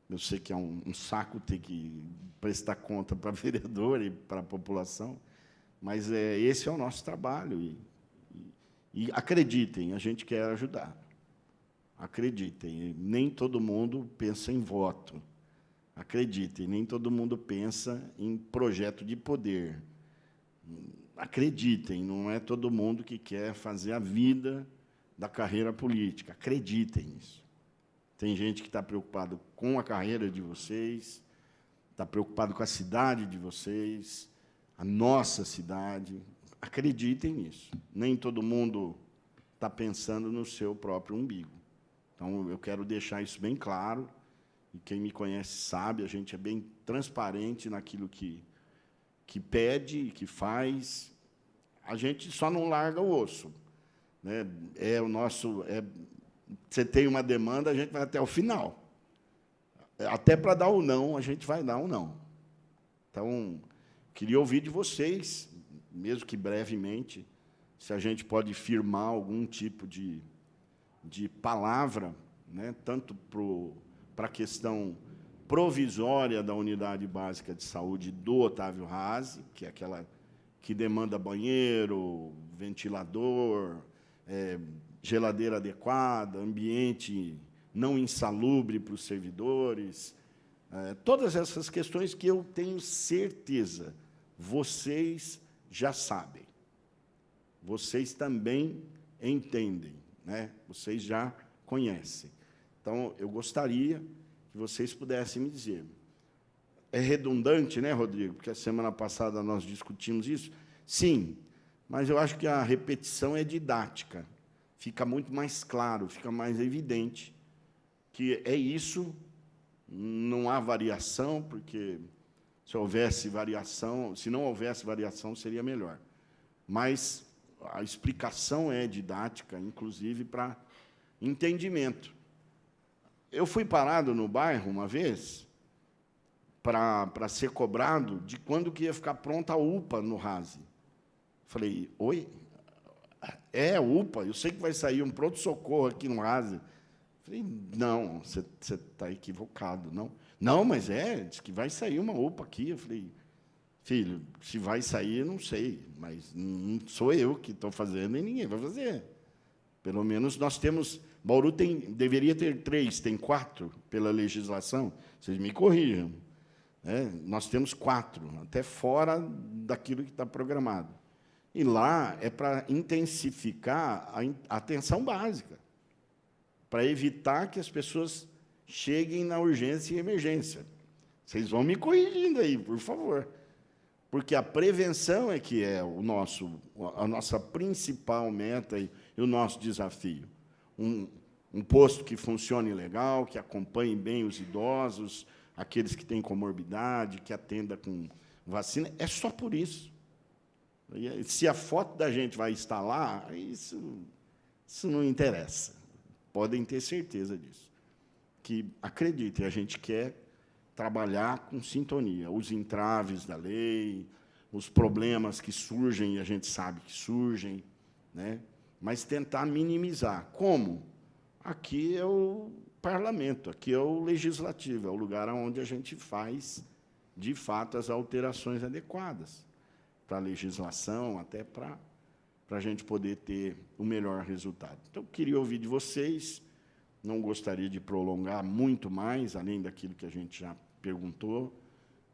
Eu sei que é um saco ter que prestar conta para vereador e para a população, mas esse é o nosso trabalho. E acreditem, a gente quer ajudar. Acreditem, nem todo mundo pensa em voto. Acreditem, nem todo mundo pensa em projeto de poder. Acreditem, não é todo mundo que quer fazer a vida da carreira política. Acreditem nisso. Tem gente que está preocupado com a carreira de vocês, está preocupado com a cidade de vocês, a nossa cidade. Acreditem nisso. Nem todo mundo está pensando no seu próprio umbigo. Então, eu quero deixar isso bem claro, e quem me conhece sabe, a gente é bem transparente naquilo que pede, que faz. A gente só não larga o osso, né? Você tem uma demanda, a gente vai até o final. Até para dar o não, a gente vai dar o não. Então, queria ouvir de vocês, mesmo que brevemente, se a gente pode firmar algum tipo de palavra, né, tanto para a questão provisória da Unidade Básica de Saúde do Otávio Razzi, que é aquela que demanda banheiro, ventilador, geladeira adequada, ambiente não insalubre para os servidores, todas essas questões que eu tenho certeza vocês já sabem. Vocês também entendem, né? Vocês já conhecem. Então, eu gostaria que vocês pudessem me dizer. É redundante, né, Rodrigo? Porque a semana passada nós discutimos isso. Sim, mas eu acho que a repetição é didática. Fica muito mais claro, fica mais evidente que é isso, não há variação, porque se houvesse variação, se não houvesse variação, seria melhor. Mas a explicação é didática, inclusive para entendimento. Eu fui parado no bairro uma vez para ser cobrado de quando que ia ficar pronta a UPA no Razzi. Falei, oi? UPA? Eu sei que vai sair um pronto-socorro aqui no Razzi. Falei, não, você está equivocado. Não, mas diz que vai sair uma UPA aqui. Eu falei, filho, se vai sair, eu não sei, mas não sou eu que estou fazendo e ninguém vai fazer. Pelo menos nós temos... Bauru deveria ter 3, tem 4 pela legislação. Vocês me corrijam. Nós temos 4, até fora daquilo que está programado. E lá é para intensificar a atenção básica, para evitar que as pessoas cheguem na urgência e emergência. Vocês vão me corrigindo aí, por favor. Porque a prevenção é que é a nossa principal meta e o nosso desafio. Um posto que funcione legal, que acompanhe bem os idosos, aqueles que têm comorbidade, que atenda com vacina, é só por isso. E, se a foto da gente vai estar lá, isso não interessa. Podem ter certeza disso. Que, acreditem, a gente quer trabalhar com sintonia. Os entraves da lei, os problemas que surgem, e a gente sabe que surgem, né? Mas tentar minimizar. Como? Aqui é o parlamento, aqui é o legislativo, é o lugar onde a gente faz de fato, as alterações adequadas para a legislação, até para a gente poder ter o melhor resultado. Então, eu queria ouvir de vocês, não gostaria de prolongar muito mais, além daquilo que a gente já perguntou,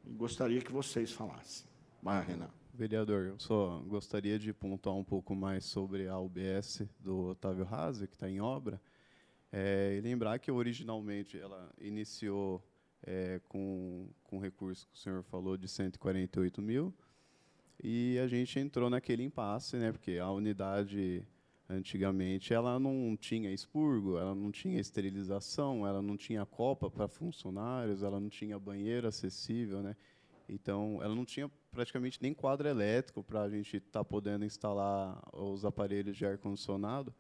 e gostaria que vocês falassem. Vai, Renan. Vereador, eu só gostaria de pontuar um pouco mais sobre a UBS do Otávio Haase, que está em obra, e lembrar que, originalmente, ela iniciou com o recurso que o senhor falou de 148 mil, e a gente entrou naquele impasse, né, porque a unidade, antigamente, ela não tinha expurgo, ela não tinha esterilização, ela não tinha copa para funcionários, ela não tinha banheiro acessível, né? Então, ela não tinha praticamente nem quadro elétrico para a gente estar podendo instalar os aparelhos de ar-condicionado.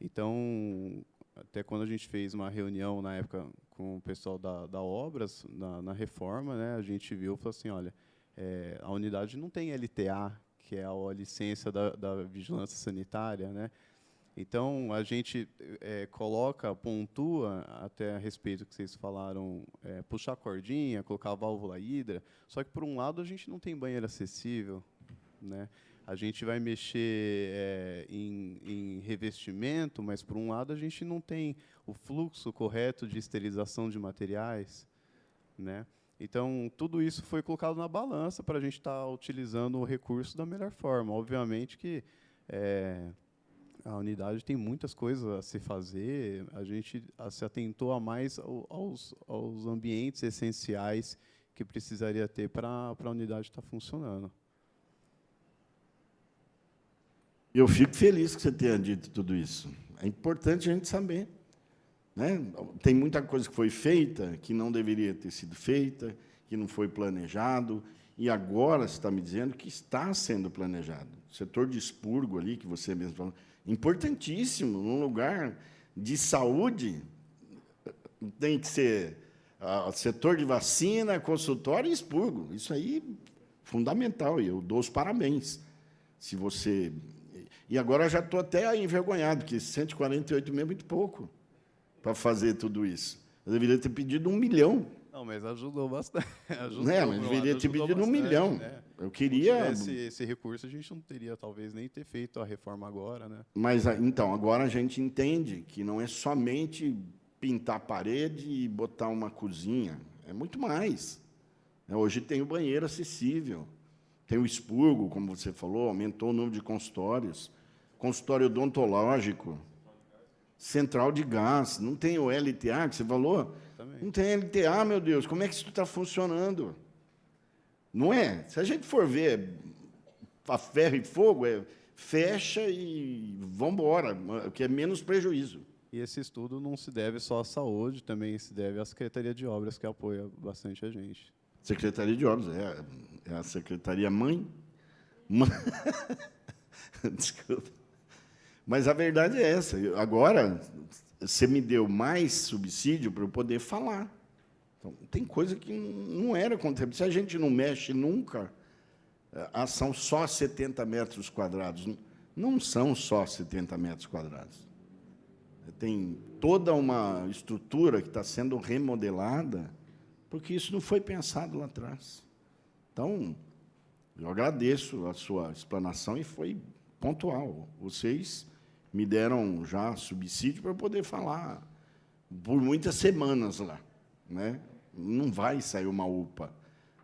Então, até quando a gente fez uma reunião, na época, com o pessoal da Obras, na reforma, né, a gente viu e falou assim, olha, a unidade não tem LTA, que é a licença da vigilância sanitária, né? Então, a gente pontua, até a respeito do que vocês falaram, puxar a cordinha, colocar a válvula hidra, só que, por um lado, a gente não tem banheiro acessível, né? A gente vai mexer em revestimento, mas, por um lado, a gente não tem o fluxo correto de esterilização de materiais, né? Então, tudo isso foi colocado na balança para a gente estar utilizando o recurso da melhor forma. Obviamente que a unidade tem muitas coisas a se fazer, a gente se atentou a mais aos ambientes essenciais que precisaria ter para a unidade estar funcionando. Eu fico feliz que você tenha dito tudo isso. É importante a gente saber, né? Tem muita coisa que foi feita que não deveria ter sido feita, que não foi planejado, e agora você está me dizendo que está sendo planejado. O setor de expurgo ali, que você mesmo falou, importantíssimo, num lugar de saúde, tem que ser setor de vacina, consultório e expurgo. Isso aí é fundamental, e eu dou os parabéns. Se você... E agora já estou até envergonhado, porque 148 mil é muito pouco para fazer tudo isso. Eu deveria ter pedido 1 milhão. Não, mas ajudou bastante. Ajudou, mas deveria ter pedido 1 milhão. Né? Eu queria... Se tivesse esse recurso, a gente não teria, talvez, nem ter feito a reforma agora, né? Mas, então, agora a gente entende que não é somente pintar a parede e botar uma cozinha. É muito mais. Hoje tem o banheiro acessível, tem o expurgo, como você falou, aumentou o número de consultórios, consultório odontológico, central de gás, não tem o LTA, que você falou? Também. Não tem LTA, meu Deus, como é que isso está funcionando? Não é? Se a gente for ver a ferro e fogo, fecha e vamos embora, que é menos prejuízo. E esse estudo não se deve só à saúde, também se deve à Secretaria de Obras, que apoia bastante a gente. Secretaria de Obras, é a secretaria mãe? Desculpa. Mas a verdade é essa. Agora, você me deu mais subsídio para eu poder falar. Então, tem coisa que não era contemplada. Se a gente não mexe nunca, são só 70 metros quadrados. Não são só 70 metros quadrados. Tem toda uma estrutura que está sendo remodelada, porque isso não foi pensado lá atrás. Então, eu agradeço a sua explanação e foi pontual. Vocês me deram já subsídio para eu poder falar por muitas semanas lá, né? Não vai sair uma UPA.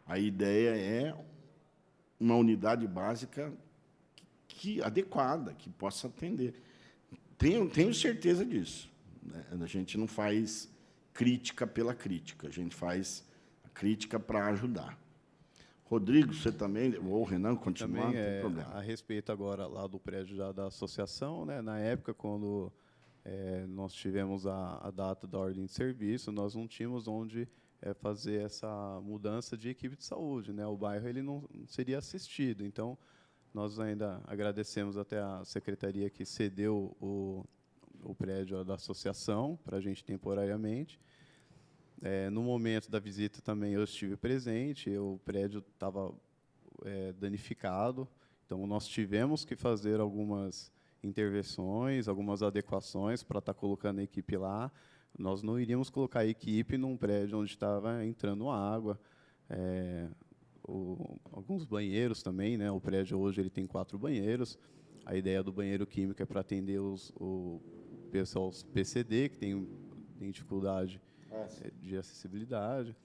A ideia é uma unidade básica adequada, que possa atender. Tenho certeza disso. A gente não faz crítica pela crítica, a gente faz a crítica para ajudar. Rodrigo, você também, ou o Renan, continuar, também, não tem problema. A respeito agora lá do prédio já da associação, né, na época, quando nós tivemos a data da ordem de serviço, nós não tínhamos onde fazer essa mudança de equipe de saúde, né? O bairro ele não seria assistido. Então, nós ainda agradecemos até a secretaria que cedeu o prédio da associação para a gente temporariamente. No momento da visita também eu estive presente, o prédio estava danificado, então nós tivemos que fazer algumas intervenções, algumas adequações para estar colocando a equipe lá. Nós não iríamos colocar a equipe num prédio onde estava entrando água, alguns banheiros também, né? O prédio hoje ele tem 4 banheiros. A ideia do banheiro químico é para atender o pessoal PCD, que tem dificuldade de acessibilidade.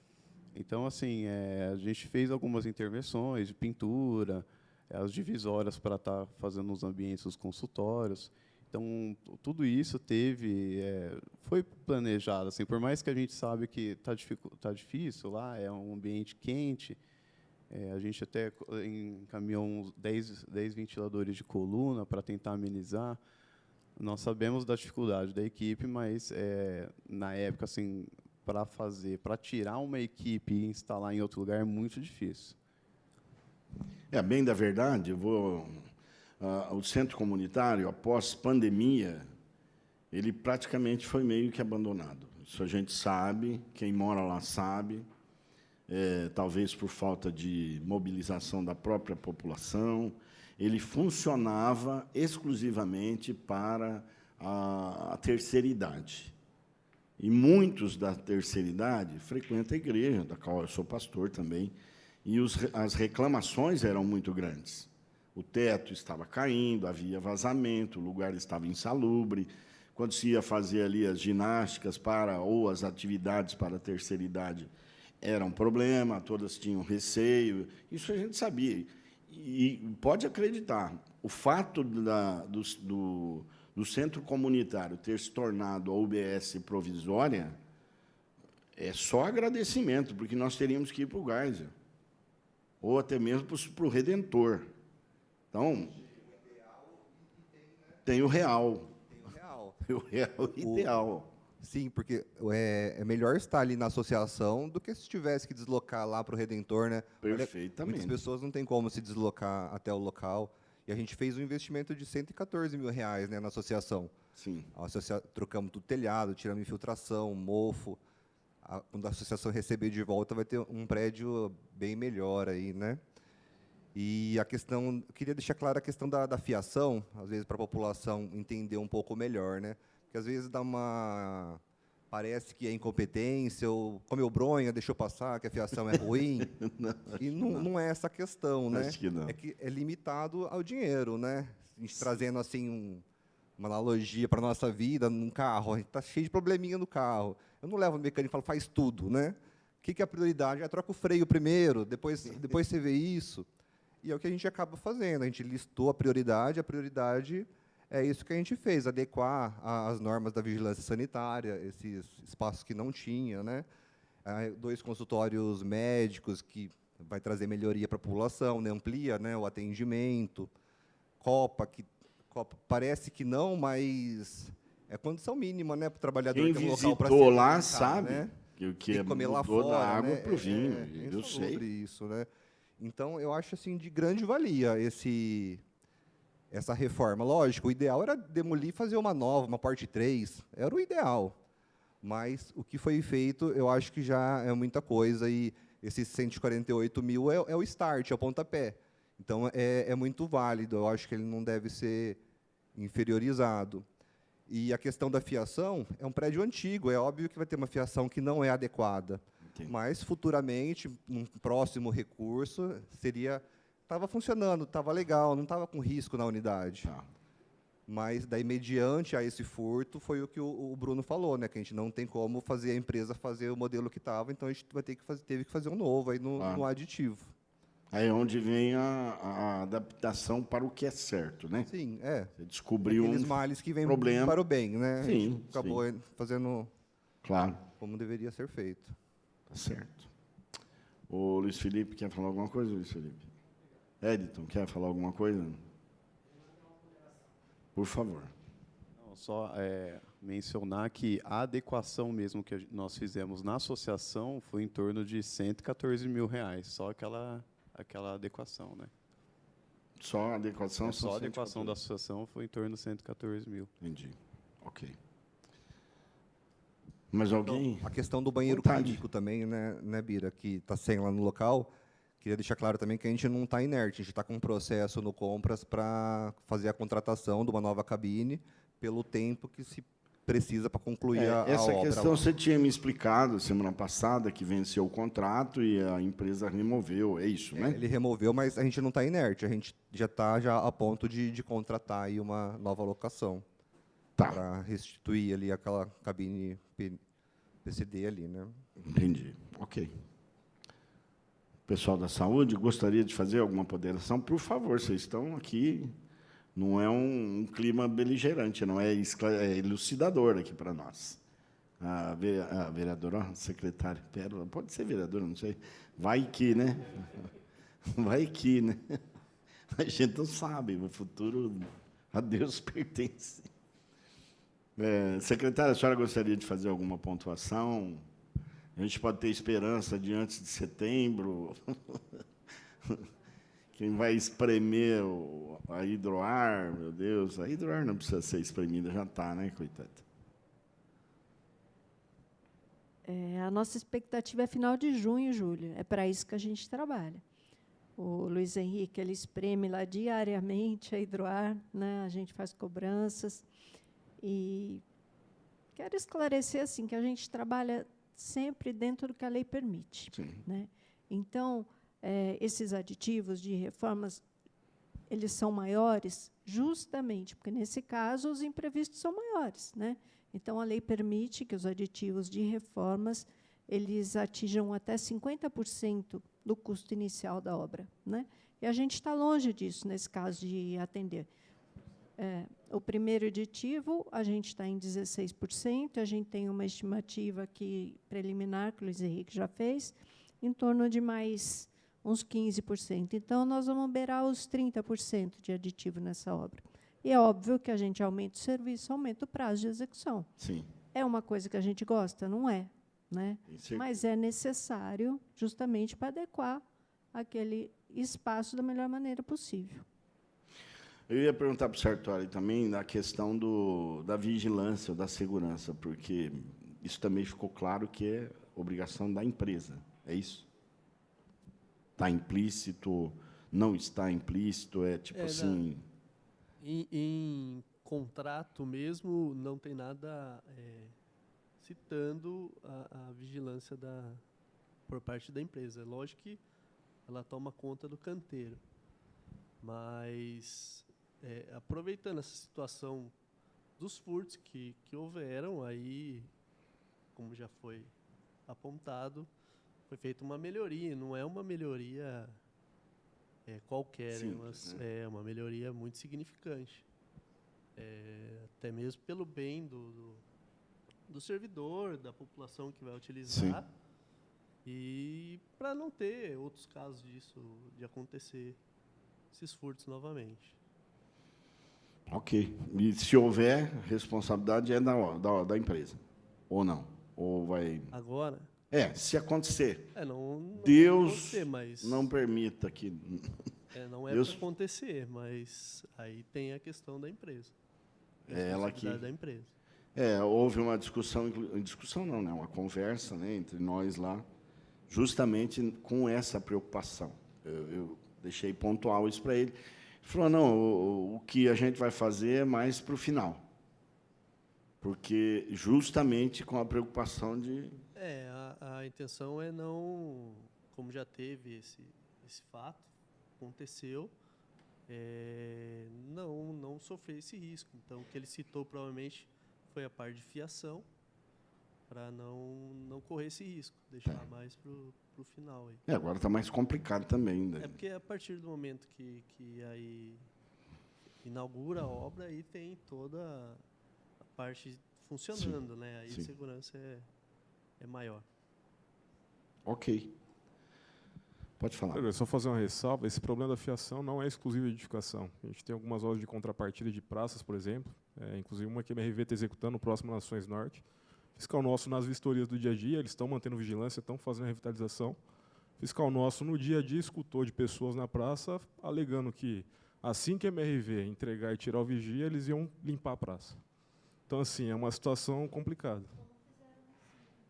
Então, assim, a gente fez algumas intervenções de pintura, as divisórias para estar fazendo os ambientes dos consultórios. Então, tudo isso foi planejado. Assim, por mais que a gente sabe que tá difícil lá, é um ambiente quente, a gente até encaminhou uns 10 ventiladores de coluna para tentar amenizar. Nós sabemos da dificuldade da equipe, mas, na época, assim, para tirar uma equipe e instalar em outro lugar é muito difícil. Bem da verdade, o centro comunitário, após pandemia, ele praticamente foi meio que abandonado. Isso a gente sabe, quem mora lá sabe, talvez por falta de mobilização da própria população. Ele funcionava exclusivamente para a terceira idade. E muitos da terceira idade frequentam a igreja, da qual eu sou pastor também, e as reclamações eram muito grandes. O teto estava caindo, havia vazamento, o lugar estava insalubre. Quando se ia fazer ali as ginásticas ou as atividades para a terceira idade, era um problema, todas tinham receio. Isso a gente sabia. E pode acreditar, o fato do centro comunitário ter se tornado a UBS provisória é só agradecimento, porque nós teríamos que ir para o Geisel, ou até mesmo para o Redentor. Então, tem o real. O real ideal. Sim, porque é melhor estar ali na associação do que se tivesse que deslocar lá para o Redentor, né? Perfeitamente. Muitas pessoas não têm como se deslocar até o local. E a gente fez um investimento de R$114 mil, né, na associação. Sim. Trocamos tudo telhado, tiramos infiltração, mofo. Quando a associação receber de volta, vai ter um prédio bem melhor aí, né? E queria deixar clara a questão da fiação, às vezes para a população entender um pouco melhor, né? Porque às vezes parece que é incompetência, ou comeu bronha, deixou passar, que a fiação é ruim. Não é essa a questão, né? Acho que não. É que é limitado ao dinheiro, né? A gente trazendo assim uma analogia para a nossa vida, num carro, a gente está cheio de probleminha no carro. Eu não levo no mecânico e falo, faz tudo, né? O que é a prioridade? Troca o freio primeiro, depois você vê isso. E é o que a gente acaba fazendo, a gente listou a prioridade é isso que a gente fez, adequar as normas da vigilância sanitária, esses espaços que não tinha, né? 2 consultórios médicos, que vai trazer melhoria para a população, né? Amplia, né, o atendimento. Copa parece que não, mas é condição mínima, né, para o trabalhador ter um local para se alimentar, lá sabe, né? Que comer lá mudou fora, da água né? para o vinho, eu sei. Sobre isso, né? Então, eu acho assim, de grande valia essa reforma. Lógico, o ideal era demolir e fazer uma nova, uma parte 3. Era o ideal. Mas o que foi feito, eu acho que já é muita coisa. E esses 148 mil é o start, é o pontapé. Então, é muito válido. Eu acho que ele não deve ser inferiorizado. E a questão da fiação, é um prédio antigo. É óbvio que vai ter uma fiação que não é adequada. Entendi. Mas, futuramente, num próximo recurso, estava funcionando, estava legal, não estava com risco na unidade. Tá. Mas, daí, mediante a esse furto, foi o que o Bruno falou, né? Que a gente não tem como fazer a empresa fazer o modelo que estava, então a gente teve que fazer um novo aí no aditivo. Aí é onde vem a adaptação para o que é certo, né? Sim, Você descobriu aqueles males que vêm problema para o bem, né? Sim, a gente acabou fazendo como deveria ser feito. Tá certo. O Luiz Felipe quer falar alguma coisa, Luiz Felipe? Editon, quer falar alguma coisa? Por favor. Não, só mencionar que a adequação mesmo que nós fizemos na associação foi em torno de R$114 mil, só aquela adequação, né? Só a adequação? Só a adequação da associação foi em torno de 114 mil. Entendi. Ok. Mas alguém? Então, a questão do banheiro químico também, né, Bira, que está sem lá no local. Queria deixar claro também que a gente não está inerte, a gente está com um processo no Compras para fazer a contratação de uma nova cabine pelo tempo que se precisa para concluir a Essa obra. questão você tinha me explicado semana passada, que venceu o contrato e a empresa removeu, é isso, né? Ele removeu, mas a gente não está inerte, a gente já está a ponto de contratar aí uma nova locação para restituir ali aquela cabine PCD ali, né? Entendi, ok. Pessoal da saúde, gostaria de fazer alguma ponderação? Por favor, vocês estão aqui, não é um clima beligerante, não é, é elucidador aqui para nós. A vereadora, a secretária Pérola, pode ser vereadora, não sei. Vai que, né? Vai que, né? A gente não sabe, o futuro a Deus pertence. Secretária, a senhora gostaria de fazer alguma pontuação? A gente pode ter esperança de antes de setembro. Quem vai espremer a Hidroar, meu Deus, a Hidroar não precisa ser espremida, já está, né, coitada? A nossa expectativa é final de junho, Júlio. É para isso que a gente trabalha. O Luiz Henrique, ele espreme lá diariamente a Hidroar, né? A gente faz cobranças. E quero esclarecer assim, que a gente trabalha sempre dentro do que a lei permite. Né? Então, esses aditivos de reformas, eles são maiores justamente porque, nesse caso, os imprevistos são maiores. Né? Então, a lei permite que os aditivos de reformas eles atinjam até 50% do custo inicial da obra. Né? E a gente está longe disso, nesse caso, de atender. O primeiro aditivo, a gente está em 16%, a gente tem uma estimativa aqui preliminar, que o Luiz Henrique já fez, em torno de mais uns 15%. Então, nós vamos beirar os 30% de aditivo nessa obra. E é óbvio que a gente aumenta o serviço, aumenta o prazo de execução. Sim. É uma coisa que a gente gosta? Não é. Né? Mas é necessário justamente para adequar aquele espaço da melhor maneira possível. Eu ia perguntar para o Sartori também da questão da vigilância, da segurança, porque isso também ficou claro que é obrigação da empresa, é isso? Está implícito, não está implícito, é tipo assim... Em contrato mesmo, não tem nada citando a vigilância por parte da empresa. É lógico que ela toma conta do canteiro, mas... aproveitando essa situação dos furtos que houveram, aí, como já foi apontado, foi feita uma melhoria. Não é uma melhoria qualquer, simples, né? É uma melhoria muito significante. Até mesmo pelo bem do servidor, da população que vai utilizar. Sim. E para não ter outros casos disso, de acontecer esses furtos novamente. Ok. E se houver, responsabilidade é da empresa, ou não? Ou vai... Agora? Se acontecer. Não Deus acontecer, mas... não permita que... não é para acontecer, mas aí tem a questão da empresa. Ela que... da empresa. Houve uma discussão não, né? Uma conversa, né, entre nós lá, justamente com essa preocupação. Eu deixei pontual isso para ele. Ele falou, não, o que a gente vai fazer é mais para o final. Porque justamente com a preocupação de... A intenção é não... Como já teve esse fato, aconteceu, não sofrer esse risco. Então, o que ele citou provavelmente foi a parte de fiação, para não correr esse risco, deixar mais para o final. Aí. Agora está mais complicado também. Né? Porque a partir do momento que aí inaugura a obra, aí tem toda a parte funcionando, sim, né? Aí a segurança é maior. Ok. Pode falar. Só fazer uma ressalva, esse problema da fiação não é exclusivo de edificação. A gente tem algumas obras de contrapartida de praças, por exemplo, inclusive uma que a MRV está executando próximo às Nações Norte. Fiscal nosso, nas vistorias do dia a dia, eles estão mantendo vigilância, estão fazendo a revitalização. Fiscal nosso, no dia a dia, escutou de pessoas na praça, alegando que, assim que a MRV entregar e tirar o vigia, eles iam limpar a praça. Então, assim, é uma situação complicada.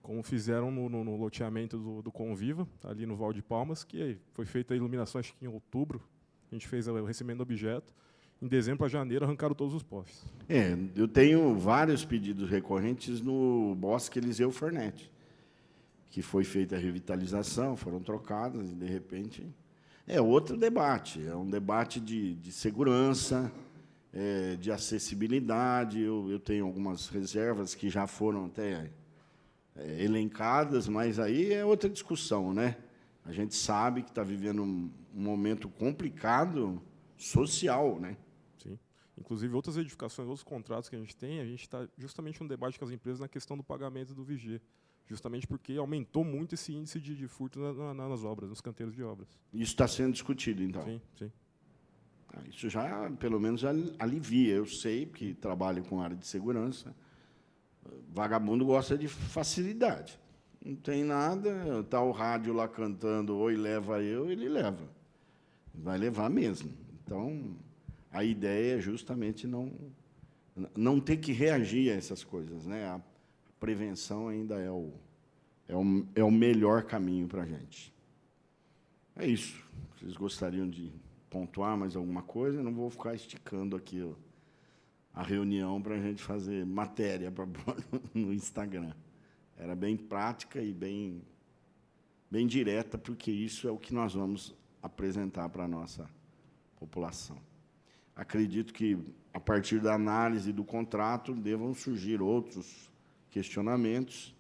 Como fizeram no loteamento do Conviva, ali no Val de Palmas, que foi feita a iluminação, acho que em outubro, a gente fez o recebimento do objeto, em dezembro a janeiro arrancaram todos os postes. Eu tenho vários pedidos recorrentes no Bosque Eliseu Fornetti, que foi feita a revitalização, foram trocadas, e, de repente... É outro debate, é um debate de segurança, de acessibilidade. Eu tenho algumas reservas que já foram até elencadas, mas aí é outra discussão, né? A gente sabe que está vivendo um momento complicado social, né? Sim. Inclusive, outras edificações, outros contratos que a gente está justamente um debate com as empresas na questão do pagamento do vigia, justamente porque aumentou muito esse índice de furto nas obras, nos canteiros de obras. Isso está sendo discutido, então? Sim, sim. Isso já, pelo menos, alivia. Eu sei, porque trabalho com área de segurança, vagabundo gosta de facilidade. Não tem nada, está o rádio lá cantando, oi, leva eu, ele leva. Vai levar mesmo. Então, a ideia é justamente não ter que reagir a essas coisas, né? A prevenção ainda é o melhor caminho para a gente. É isso. Vocês gostariam de pontuar mais alguma coisa? Eu não vou ficar esticando aqui a reunião para a gente fazer matéria para no Instagram. Era bem prática e bem direta, porque isso é o que nós vamos apresentar para a nossa população. Acredito que, a partir da análise do contrato, devam surgir outros questionamentos,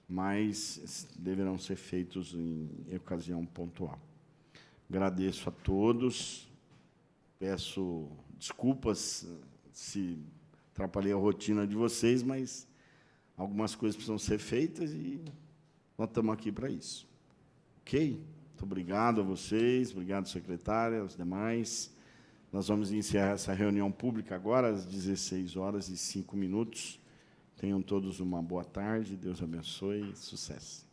mas deverão ser feitos em ocasião pontual. Agradeço a todos, peço desculpas se atrapalhei a rotina de vocês, mas algumas coisas precisam ser feitas e nós estamos aqui para isso. Ok? Muito obrigado a vocês, obrigado, secretária, aos demais. Nós vamos encerrar essa reunião pública agora, às 16h05. Tenham todos uma boa tarde, Deus abençoe, sucesso.